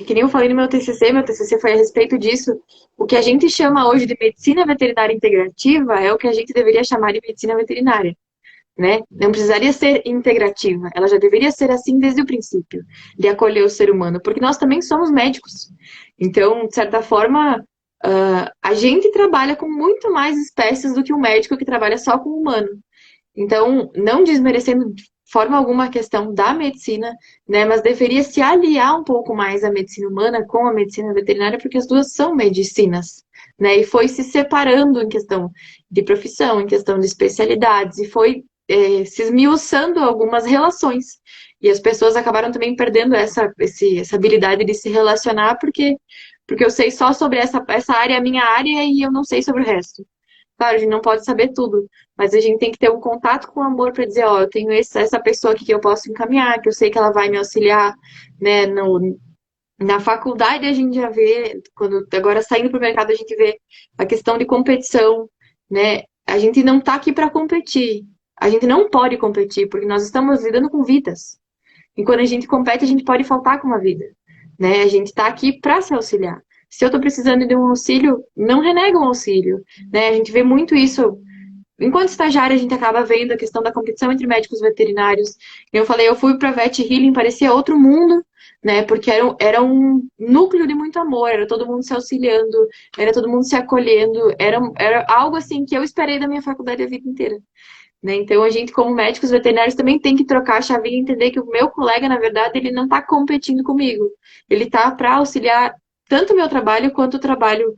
nem eu falei no meu TCC foi a respeito disso. O que a gente chama hoje de medicina veterinária integrativa é o que a gente deveria chamar de medicina veterinária, né? Não precisaria ser integrativa, ela já deveria ser assim desde o princípio, de acolher o ser humano, porque nós também somos médicos. Então, de certa forma, a gente trabalha com muito mais espécies do que um médico que trabalha só com o humano. Então, não desmerecendo de forma alguma a questão da medicina, né, mas deveria se aliar um pouco mais a medicina humana com a medicina veterinária, porque as duas são medicinas, né, e foi se separando em questão de profissão, em questão de especialidades, e foi se esmiuçando algumas relações. E as pessoas acabaram também perdendo essa habilidade de se relacionar, porque eu sei só sobre essa área, a minha área, e eu não sei sobre o resto. Claro, a gente não pode saber tudo, mas a gente tem que ter um contato com o amor para dizer, eu tenho essa pessoa aqui que eu posso encaminhar, que eu sei que ela vai me auxiliar, né? Na faculdade a gente já vê, quando agora saindo para o mercado a gente vê a questão de competição, né? A gente não está aqui para competir, a gente não pode competir, porque nós estamos lidando com vidas. E quando a gente compete, a gente pode faltar com uma vida, né? A gente está aqui para se auxiliar. Se eu estou precisando de um auxílio, não renega um auxílio, né? A gente vê muito isso. Enquanto estagiária, a gente acaba vendo a questão da competição entre médicos veterinários. Eu falei, eu fui para Vet Healing, parecia outro mundo, né? Porque era um núcleo de muito amor, era todo mundo se auxiliando, era todo mundo se acolhendo, era algo assim que eu esperei da minha faculdade a vida inteira. Né? Então, a gente, como médicos veterinários, também tem que trocar a chavinha e entender que o meu colega, na verdade, ele não está competindo comigo. Ele está para auxiliar tanto o meu trabalho quanto o trabalho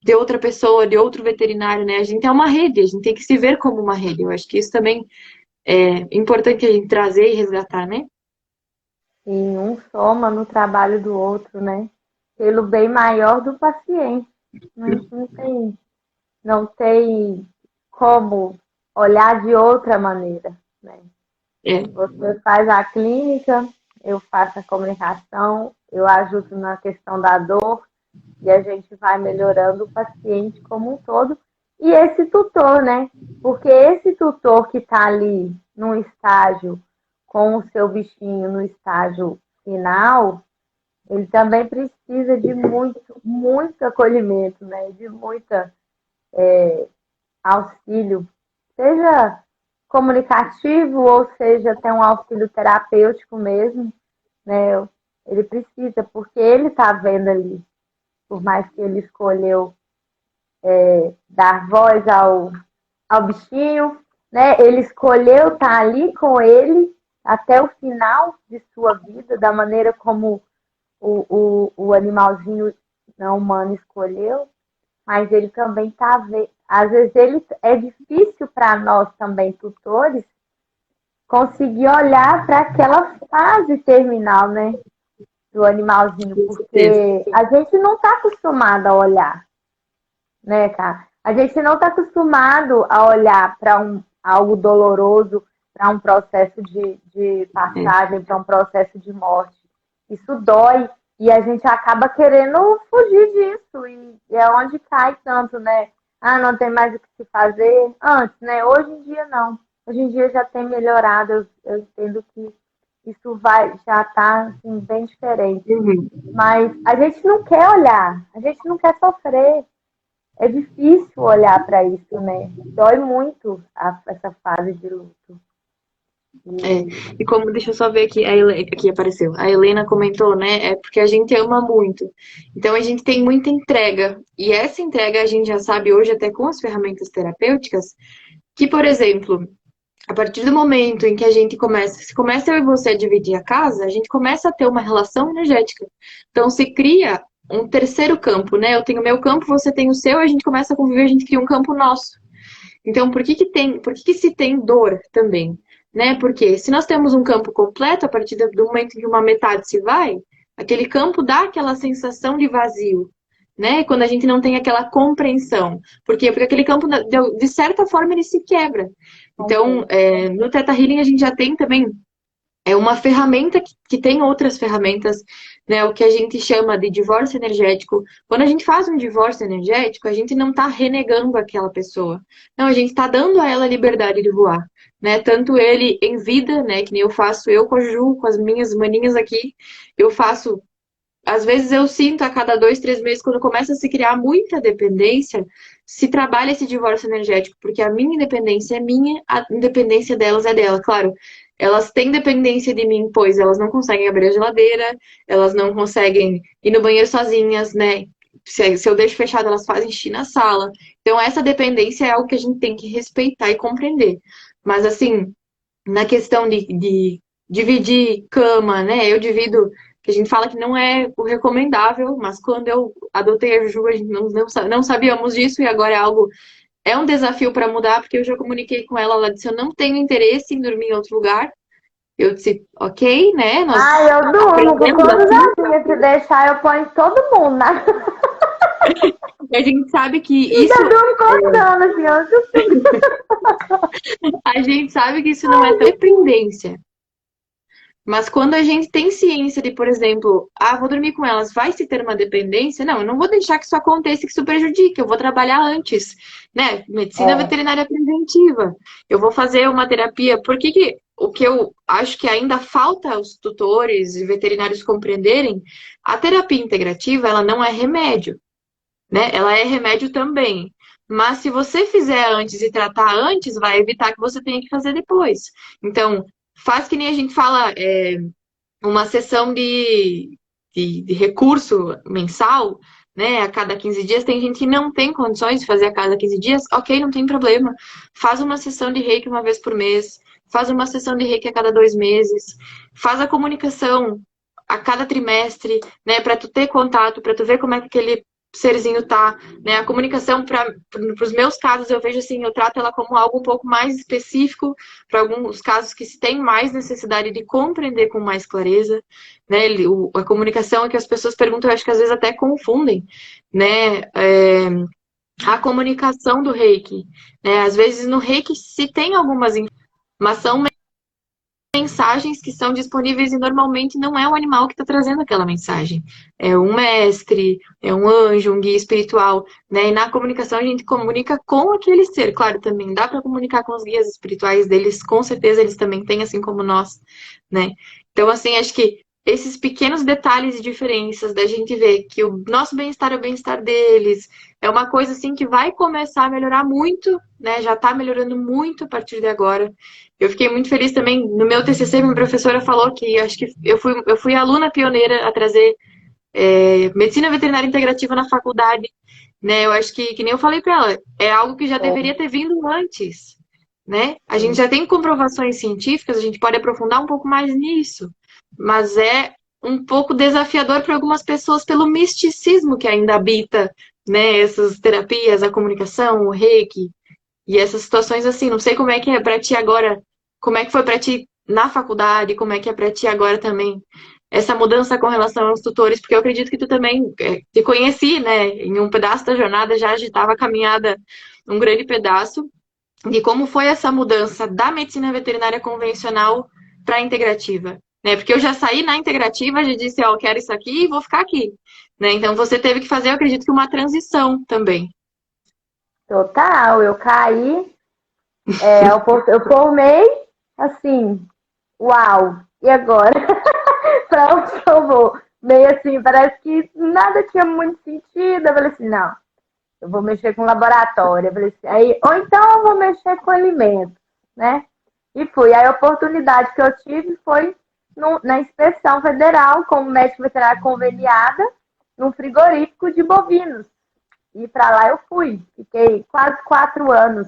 de outra pessoa, de outro veterinário, né? A gente é uma rede, a gente tem que se ver como uma rede. Eu acho que isso também é importante a gente trazer e resgatar, né? E um soma no trabalho do outro, né? Pelo bem maior do paciente. Não tem como olhar de outra maneira, né? É, Você faz a clínica, eu faço a comunicação, eu ajudo na questão da dor e a gente vai melhorando o paciente como um todo. E esse tutor, né? Porque esse tutor que está ali num estágio com o seu bichinho no estágio final, ele também precisa de muito acolhimento, né? De muita auxílio, seja comunicativo ou seja até um auxílio terapêutico mesmo, né? Ele precisa, porque ele está vendo ali, por mais que ele escolheu dar voz ao bichinho, né? Ele escolheu estar ali com ele até o final de sua vida, da maneira como o animalzinho não humano escolheu, mas ele também está vendo. Às vezes é difícil para nós também, tutores, conseguir olhar para aquela fase terminal, né? Do animalzinho, com certeza. porque a gente não está acostumado a olhar, né, cara? A gente não está acostumado a olhar para algo doloroso, para um processo de É. passagem, para um processo de morte. Isso dói e a gente acaba querendo fugir disso. E é onde cai tanto, né? Ah, não tem mais o que se fazer. Antes, né? Hoje em dia, não. Hoje em dia já tem melhorado. Eu entendo que isso já está assim, bem diferente. Uhum. Mas a gente não quer olhar, a gente não quer sofrer. É difícil olhar para isso, né? Dói muito essa fase de luto. É, e como, deixa eu só ver aqui, aqui apareceu, a Helena comentou, né, é porque a gente ama muito, então a gente tem muita entrega, e essa entrega a gente já sabe hoje até com as ferramentas terapêuticas, que, por exemplo, a partir do momento em que a gente começa, se começa eu e você a dividir a casa, a gente começa a ter uma relação energética, então se cria um terceiro campo, né, eu tenho o meu campo, você tem o seu, a gente começa a conviver, a gente cria um campo nosso. Então, por que que se tem dor também? Né? Porque se nós temos um campo completo, a partir do momento em que uma metade se vai, aquele campo dá aquela sensação de vazio, né? Quando a gente não tem aquela compreensão. Por quê? Porque aquele campo, de certa forma, ele se quebra. Então, no Theta Healing a gente já tem também uma ferramenta que tem outras ferramentas, né? O que a gente chama de divórcio energético. Quando a gente faz um divórcio energético, a gente não está renegando aquela pessoa. Não, a gente está dando a ela a liberdade de voar, né? Tanto ele em vida, né? Que nem eu faço, eu com a Ju, com as minhas maninhas aqui, eu faço. Às vezes eu sinto a cada 2, 3 meses, quando começa a se criar muita dependência, se trabalha esse divórcio energético, porque a minha independência é minha, a independência delas é dela. Claro, elas têm dependência de mim, pois elas não conseguem abrir a geladeira, elas não conseguem ir no banheiro sozinhas, né? Se eu deixo fechado, elas fazem xixi na sala. Então, essa dependência é algo que a gente tem que respeitar e compreender. Mas, assim, na questão de dividir cama, né? Eu divido, que a gente fala que não é o recomendável, mas quando eu adotei a Ju, a gente não sabíamos disso e agora é um desafio para mudar, porque eu já comuniquei com ela, ela disse, eu não tenho interesse em dormir em outro lugar. Eu disse, ok, né? Nós Ah, eu durmo com aprendemos todas assim. as minhas. Se deixar, eu ponho todo mundo, né? E a gente sabe que isso, Ainda durmo coçando, assim, a gente sabe que isso não é dependência. Mas quando a gente tem ciência de, por exemplo, vou dormir com elas, vai se ter uma dependência? Não, eu não vou deixar que isso aconteça, que isso prejudique, eu vou trabalhar antes, né? Medicina veterinária preventiva. Eu vou fazer uma terapia. O que eu acho que ainda falta aos tutores e veterinários compreenderem, a terapia integrativa, ela não é remédio, né? Ela é remédio também. Mas se você fizer antes e tratar antes, vai evitar que você tenha que fazer depois. Então, faz que nem a gente fala, uma sessão de recurso mensal, né? A cada 15 dias. Tem gente que não tem condições de fazer a cada 15 dias. Ok, não tem problema. Faz uma sessão de reiki uma vez por mês. Faz uma sessão de reiki a cada 2 meses. Faz a comunicação a cada trimestre, né? Para tu ter contato, para tu ver como é que aquele serzinho tá, né? A comunicação para os meus casos eu vejo assim, eu trato ela como algo um pouco mais específico para alguns casos que se tem mais necessidade de compreender com mais clareza, né? A comunicação é que as pessoas perguntam, eu acho que às vezes até confundem, né? A comunicação do Reiki, né? Às vezes no Reiki se tem algumas, mas são mensagens que são disponíveis e normalmente não é o animal que está trazendo aquela mensagem. É um mestre, é um anjo, um guia espiritual, né? E na comunicação a gente comunica com aquele ser. Claro, também dá para comunicar com os guias espirituais deles, com certeza eles também têm, assim como nós, né? Então, assim, acho que esses pequenos detalhes e diferenças da gente ver que o nosso bem-estar é o bem-estar deles, é uma coisa assim que vai começar a melhorar muito, né? Já está melhorando muito a partir de agora. Eu fiquei muito feliz também. No meu TCC, minha professora falou que acho que eu fui aluna pioneira a trazer medicina veterinária integrativa na faculdade, né? Eu acho que nem eu falei para ela, é algo que já deveria ter vindo antes, né? A gente já tem comprovações científicas, a gente pode aprofundar um pouco mais nisso, mas é um pouco desafiador para algumas pessoas pelo misticismo que ainda habita, né? Essas terapias, a comunicação, o reiki, e essas situações assim, não sei como é que é pra ti agora, como é que foi pra ti na faculdade, como é que é pra ti agora também, essa mudança com relação aos tutores, porque eu acredito que tu também te conheci, né, em um pedaço da jornada, já estava a caminhada um grande pedaço, e como foi essa mudança da medicina veterinária convencional para a integrativa, né, porque eu já saí na integrativa, já disse, ó, eu quero isso aqui e vou ficar aqui, né, então você teve que fazer, eu acredito que uma transição também. Total, eu caí, eu formei, assim, uau, e agora? Pra onde que eu vou? Meio assim, parece que nada tinha muito sentido. Eu falei assim, não, eu vou mexer com laboratório. Eu falei assim, aí, ou então eu vou mexer com alimentos, né? E fui. Aí a oportunidade que eu tive foi na inspeção federal, como médico veterinário conveniada, num frigorífico de bovinos. E para lá eu fui. Fiquei quase 4 anos.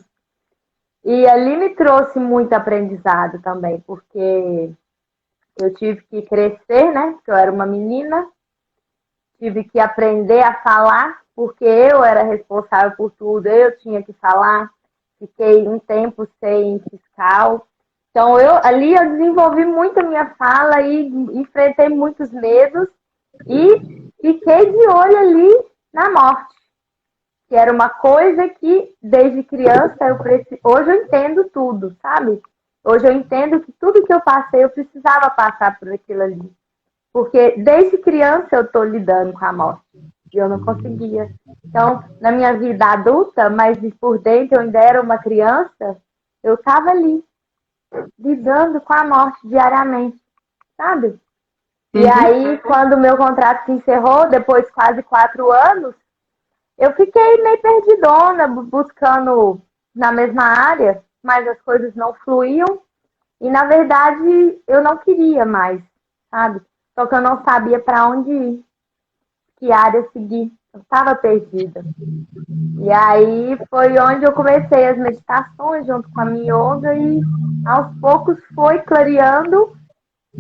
E ali me trouxe muito aprendizado também, porque eu tive que crescer, né? Porque eu era uma menina, tive que aprender a falar, porque eu era responsável por tudo, eu tinha que falar. Fiquei um tempo sem fiscal. Então, ali eu desenvolvi muito a minha fala e enfrentei muitos medos e fiquei de olho ali na morte, que era uma coisa que, desde criança, hoje eu entendo tudo, sabe? Hoje eu entendo que tudo que eu passei, eu precisava passar por aquilo ali. Porque desde criança eu estou lidando com a morte. E eu não conseguia. Então, na minha vida adulta, mas por dentro eu ainda era uma criança, eu estava ali, lidando com a morte diariamente, sabe? E aí, quando o meu contrato se encerrou, depois de quase 4 anos, eu fiquei meio perdidona, buscando na mesma área, mas as coisas não fluíam. E, na verdade, eu não queria mais, sabe? Só que eu não sabia para onde ir, que área seguir. Eu estava perdida. E aí foi onde eu comecei as meditações junto com a minha yoga e aos poucos foi clareando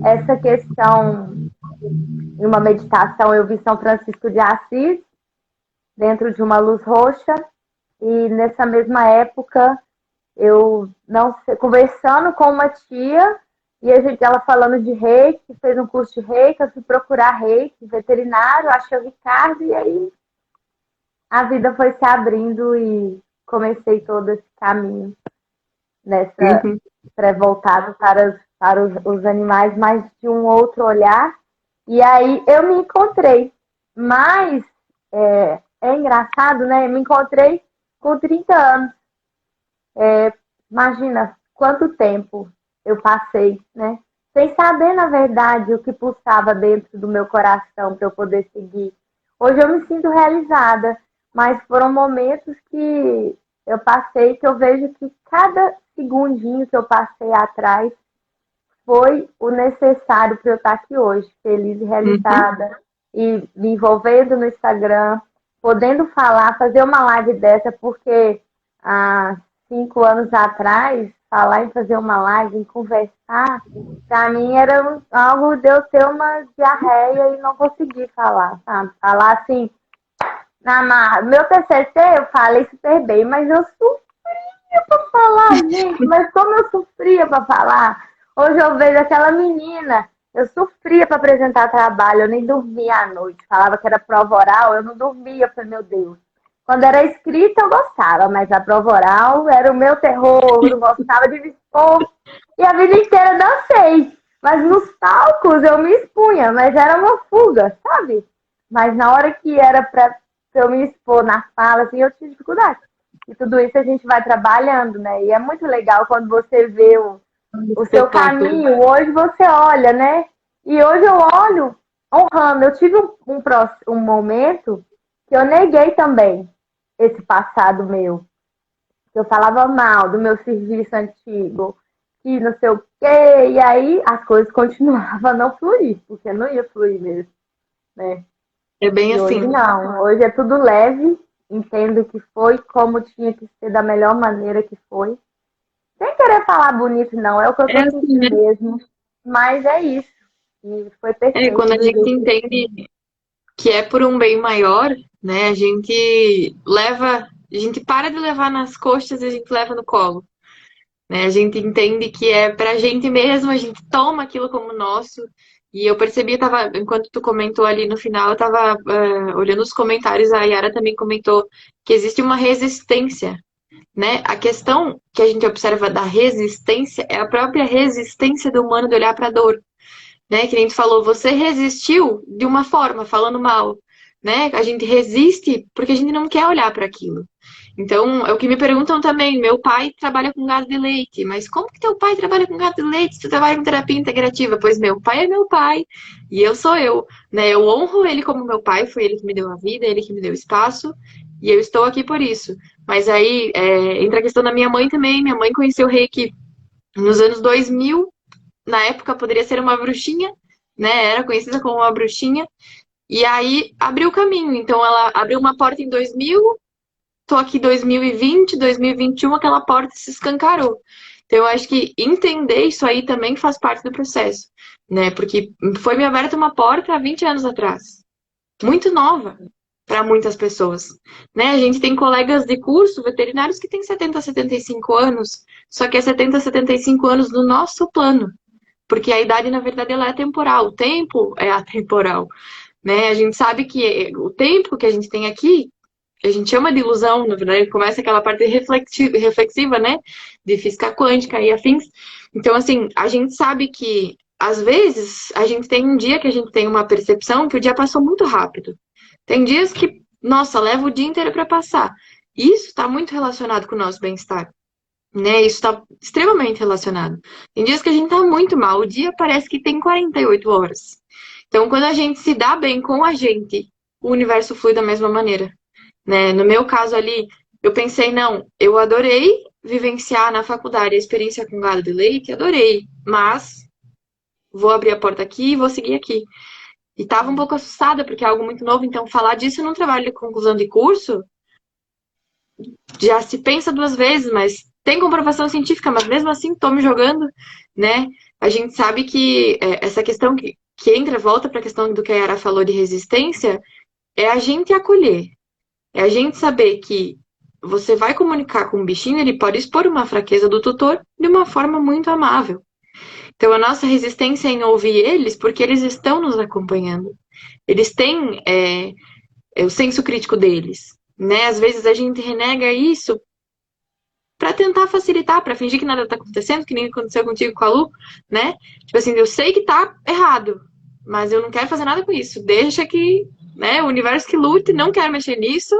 essa questão. Em uma meditação eu vi São Francisco de Assis dentro de uma luz roxa e nessa mesma época eu não sei, conversando com uma tia e ela falando de reiki, fez um curso de reiki, eu fui procurar reiki, veterinário, achei o Ricardo e aí a vida foi se abrindo e comecei todo esse caminho nessa voltado para os animais, mas de um outro olhar. E aí eu me encontrei, mas é engraçado, né? Eu me encontrei com 30 anos. Imagina quanto tempo eu passei, né? Sem saber, na verdade, o que pulsava dentro do meu coração para eu poder seguir. Hoje eu me sinto realizada, mas foram momentos que eu passei que eu vejo que cada segundinho que eu passei atrás foi o necessário para eu estar aqui hoje, feliz e realizada, e me envolvendo no Instagram, podendo falar, fazer uma live dessa, porque há 5 anos atrás, falar em fazer uma live, em conversar, para mim era algo de eu ter uma diarreia e não conseguir falar, sabe? Falar assim, na marra. Meu TCC eu falei super bem, mas eu sofria pra falar, gente. Mas como eu sofria pra falar. Hoje eu vejo aquela menina, eu sofria pra apresentar trabalho, eu nem dormia à noite. Falava que era prova oral, eu não dormia. Eu falei, meu Deus. Quando era escrita eu gostava, mas a prova oral era o meu terror, eu não gostava de me expor. E a vida inteira dancei. Mas nos palcos eu me expunha, mas era uma fuga, sabe? Mas na hora que era pra eu me expor na fala, assim, eu tinha dificuldade. E tudo isso a gente vai trabalhando, né? E é muito legal quando você vê o seu Espetáculo. caminho. Hoje você olha, né? E hoje eu olho honrando. Eu tive um momento que eu neguei também esse passado meu. Eu falava mal do meu serviço antigo, que não sei o quê, e aí as coisas continuavam a não fluir, porque não ia fluir mesmo, né? É bem E hoje assim. não, hoje é tudo leve, entendo que foi como tinha que ser, da melhor maneira que foi. Sem querer falar bonito, não, é o que eu É tô assim, sentindo né? mesmo. Mas é isso. E foi É, perfeito quando a do gente jeito que foi. entende que é por um bem maior, né? A gente para de levar nas costas e a gente leva no colo, né? A gente entende que é pra gente mesmo, a gente toma aquilo como nosso. E eu percebi, enquanto tu comentou ali no final, eu tava olhando os comentários, a Yara também comentou que existe uma resistência, né? A questão que a gente observa da resistência é a própria resistência do humano de olhar para a dor, né? Que nem tu falou, você resistiu de uma forma, falando mal, né? A gente resiste porque a gente não quer olhar para aquilo. Então, é o que me perguntam também. Meu pai trabalha com gado de leite, mas como que teu pai trabalha com gado de leite se tu trabalha com terapia integrativa? Pois meu pai é meu pai e eu sou eu, né? Eu honro ele como meu pai, foi ele que me deu a vida, ele que me deu espaço e eu estou aqui por isso. Mas aí entra a questão da minha mãe também. Minha mãe conheceu o Reiki nos anos 2000. Na época poderia ser uma bruxinha, né? Era conhecida como uma bruxinha. E aí abriu o caminho. Então ela abriu uma porta em 2000, tô aqui 2020, 2021, aquela porta se escancarou. Então eu acho que entender isso aí também faz parte do processo, né? Porque foi me aberta uma porta há 20 anos atrás, muito nova para muitas pessoas, né? A gente tem colegas de curso veterinários que têm 70, 75 anos, só que é 70, 75 anos do nosso plano. Porque a idade, na verdade, ela é temporal. O tempo é atemporal, né? A gente sabe que o tempo que a gente tem aqui, que a gente chama de ilusão, na verdade, começa aquela parte reflexiva, né? De física quântica e afins. Então, assim, a gente sabe que, às vezes, a gente tem um dia que a gente tem uma percepção que o dia passou muito rápido. Tem dias que, nossa, leva o dia inteiro para passar. Isso está muito relacionado com o nosso bem-estar, né? Isso está extremamente relacionado. Tem dias que a gente tá muito mal, o dia parece que tem 48 horas. Então, quando a gente se dá bem com a gente, o universo flui da mesma maneira, né? No meu caso ali, eu pensei, não, eu adorei vivenciar na faculdade a experiência com gado de leite, adorei, mas vou abrir a porta aqui e vou seguir aqui. E tava um pouco assustada, porque é algo muito novo, então falar disso num trabalho de conclusão de curso já se pensa duas vezes, mas tem comprovação científica, mas mesmo assim tô me jogando, né? A gente sabe que essa questão que entra, volta para a questão do que a Yara falou de resistência, é a gente acolher, é a gente saber que você vai comunicar com o bichinho, ele pode expor uma fraqueza do tutor de uma forma muito amável. Então, a nossa resistência é em ouvir eles, porque eles estão nos acompanhando. Eles têm o senso crítico deles, né? Às vezes a gente renega isso para tentar facilitar, para fingir que nada tá acontecendo, que nem aconteceu contigo com a Lu, né? Tipo assim, eu sei que tá errado, mas eu não quero fazer nada com isso. Deixa que, né, o universo que lute, não quero mexer nisso.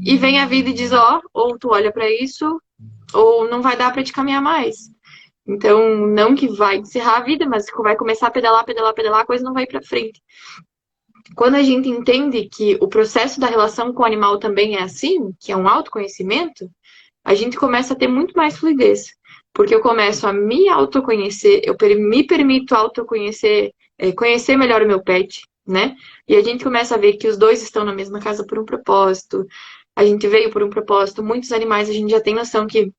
E vem a vida e diz, ó, ou tu olha para isso, ou não vai dar para te caminhar mais. Então, não que vai encerrar a vida, mas que vai começar a pedalar, pedalar, pedalar, a coisa não vai para frente. Quando a gente entende que o processo da relação com o animal também é assim, que é um autoconhecimento, a gente começa a ter muito mais fluidez. Porque eu começo a me autoconhecer, eu me permito autoconhecer, conhecer melhor o meu pet, né? E a gente começa a ver que os dois estão na mesma casa por um propósito. A gente veio por um propósito. Muitos animais a gente já tem noção que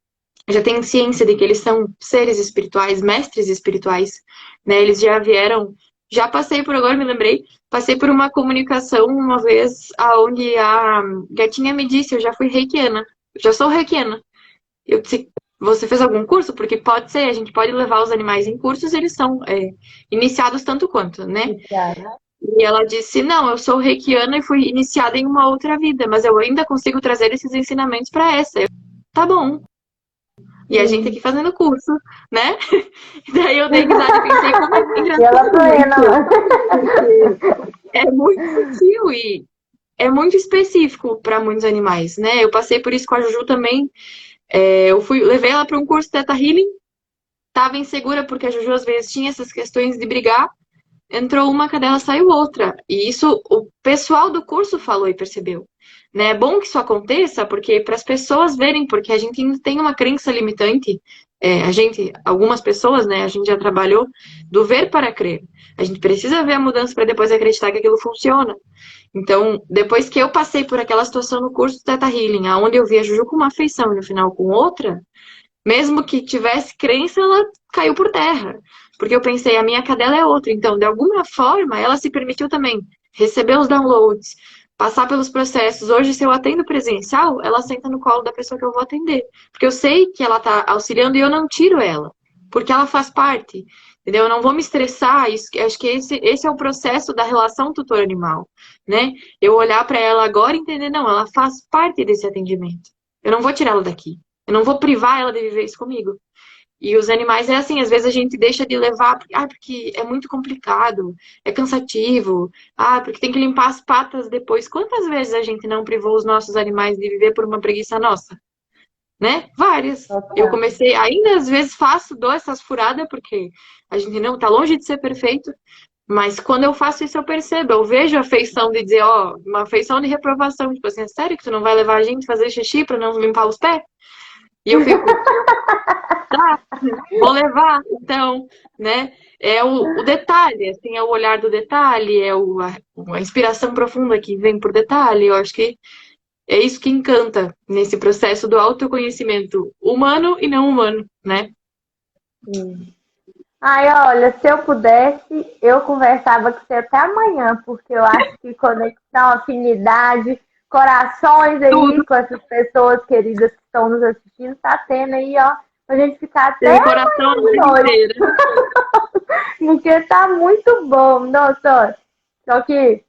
já tem ciência de que eles são seres espirituais, mestres espirituais, né? Eles já vieram Já passei por, agora me lembrei, passei por uma comunicação uma vez, aonde a gatinha me disse, eu já fui reikiana, eu já sou reikiana. Eu disse, você fez algum curso? Porque pode ser, a gente pode levar os animais em cursos, eles são iniciados tanto quanto, né? Obrigada. E ela disse, não, eu sou reikiana e fui iniciada em uma outra vida, mas eu ainda consigo trazer esses ensinamentos para essa. Eu, tá bom. E a gente aqui fazendo curso, né? E daí eu dei risada e pensei, como é E ela engraçado plena. isso. É muito sutil e é muito específico para muitos animais, né? Eu passei por isso com a Juju também. Eu levei ela para um curso de Theta Healing, tava insegura porque a Juju às vezes tinha essas questões de brigar. Entrou uma cadela, saiu outra. E isso o pessoal do curso falou e percebeu. Né? É bom que isso aconteça, porque para as pessoas verem, porque a gente ainda tem uma crença limitante, algumas pessoas, né, a gente já trabalhou, do ver para crer. A gente precisa ver a mudança para depois acreditar que aquilo funciona. Então, depois que eu passei por aquela situação no curso do Theta Healing, onde eu vi a Juju com uma afeição e no final com outra, mesmo que tivesse crença, ela caiu por terra. Porque eu pensei, a minha cadela é outra. Então, de alguma forma, ela se permitiu também receber os downloads, passar pelos processos. Hoje, se eu atendo presencial, ela senta no colo da pessoa que eu vou atender. Porque eu sei que ela está auxiliando e eu não tiro ela. Porque ela faz parte. Entendeu? Eu não vou me estressar. Acho que esse é o processo da relação tutor-animal. Né? Eu olhar para ela agora e entender, não, ela faz parte desse atendimento. Eu não vou tirá-la daqui. Eu não vou privar ela de viver isso comigo. E os animais é assim, às vezes a gente deixa de levar, porque é muito complicado, é cansativo, porque tem que limpar as patas depois. Quantas vezes a gente não privou os nossos animais de viver por uma preguiça nossa? Né? Várias. Eu comecei, ainda às vezes dou essas furadas, porque a gente não tá longe de ser perfeito, mas quando eu faço isso eu percebo, eu vejo a afeição de dizer, uma afeição de reprovação, tipo assim, é sério que tu não vai levar a gente fazer xixi pra não limpar os pés? E eu fico, tá, vou levar, então, né? É o detalhe, assim, é o olhar do detalhe, a inspiração profunda que vem por detalhe. Eu acho que é isso que encanta nesse processo do autoconhecimento humano e não humano, né? Ai, olha, se eu pudesse, eu conversava com você até amanhã, porque eu acho que conexão, afinidade, corações aí Tudo com essas pessoas queridas que estão nos assistindo, tá tendo aí, ó, pra gente ficar tem até um coração a amanhã de noite noite, inteira. porque tá muito bom, doutor. Só que,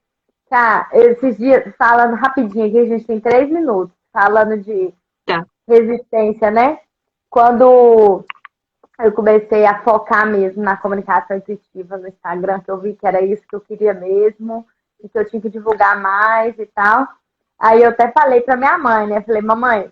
tá, esses dias, falando rapidinho aqui, a gente tem 3 minutos, falando de Tá. resistência, né? Quando eu comecei a focar mesmo na comunicação intuitiva no Instagram, que eu vi que era isso que eu queria mesmo, e que eu tinha que divulgar mais e tal. Aí eu até falei para minha mãe, né? Falei, mamãe,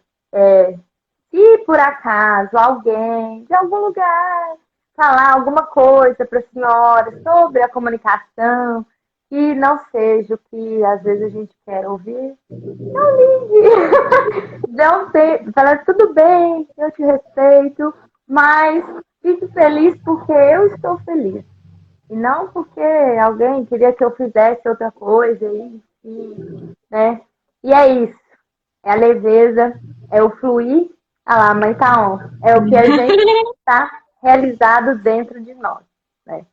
se por acaso alguém de algum lugar falar alguma coisa para a senhora sobre a comunicação, que não seja o que às vezes a gente quer ouvir, não ligue. Não tem, fala, tudo bem, eu te respeito, mas fique feliz porque eu estou feliz. E não porque alguém queria que eu fizesse outra coisa, né? E é isso. É a leveza, é o fluir. Ah lá, mãe tá on. É o que a gente está realizado dentro de nós, né?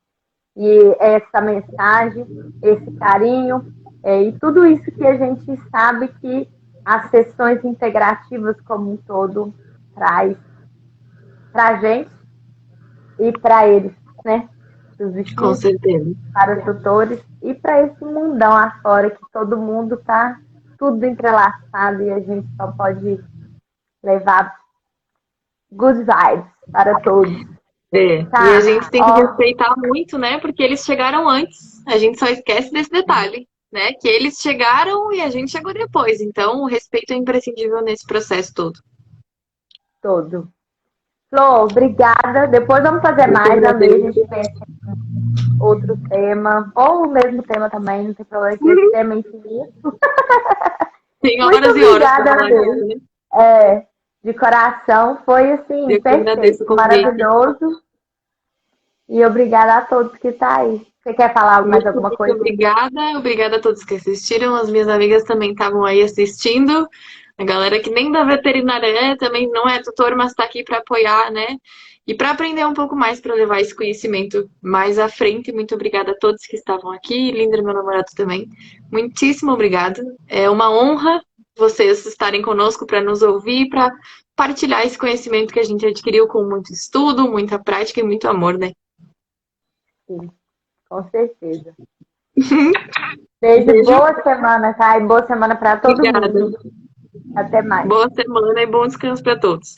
E essa mensagem, esse carinho, e tudo isso que a gente sabe que as sessões integrativas como um todo traz para a gente e para eles, né? Os Com bichinhos, certeza. para os tutores e para esse mundão afora que todo mundo tá tudo entrelaçado e a gente só pode levar good vibes para todos. E a Tá? gente tem que Ó, respeitar muito, né? Porque eles chegaram antes. A gente só esquece desse detalhe, né? Que eles chegaram e a gente chegou depois. Então, o respeito é imprescindível nesse processo todo. todo. Flor, obrigada. Depois vamos fazer Eu que mais, amei. A agradeço. gente pensa em outro tema, ou o mesmo tema também, não tem problema, que esse tema é infinito. Tem Muito horas e horas para obrigada falar disso, mesmo. né? De coração, foi assim, Eu que agradeço perfeito, o convite. maravilhoso. E obrigada a todos que estão aí. Você quer falar mais Muito, alguma muito coisa? obrigada. Obrigada a todos que assistiram. As minhas amigas também estavam aí assistindo. A galera que nem da veterinária também não é tutor, mas está aqui para apoiar, né? e para aprender um pouco mais, para levar esse conhecimento mais à frente. Muito obrigada a todos que estavam aqui, Linder, meu namorado também. Muitíssimo obrigada. É uma honra vocês estarem conosco para nos ouvir, para partilhar esse conhecimento que a gente adquiriu com muito estudo, muita prática e muito amor, né? Sim, com certeza. Beijo, boa semana, tá? E boa semana para todo Obrigada. mundo. Até mais. Boa semana e bom descanso para todos.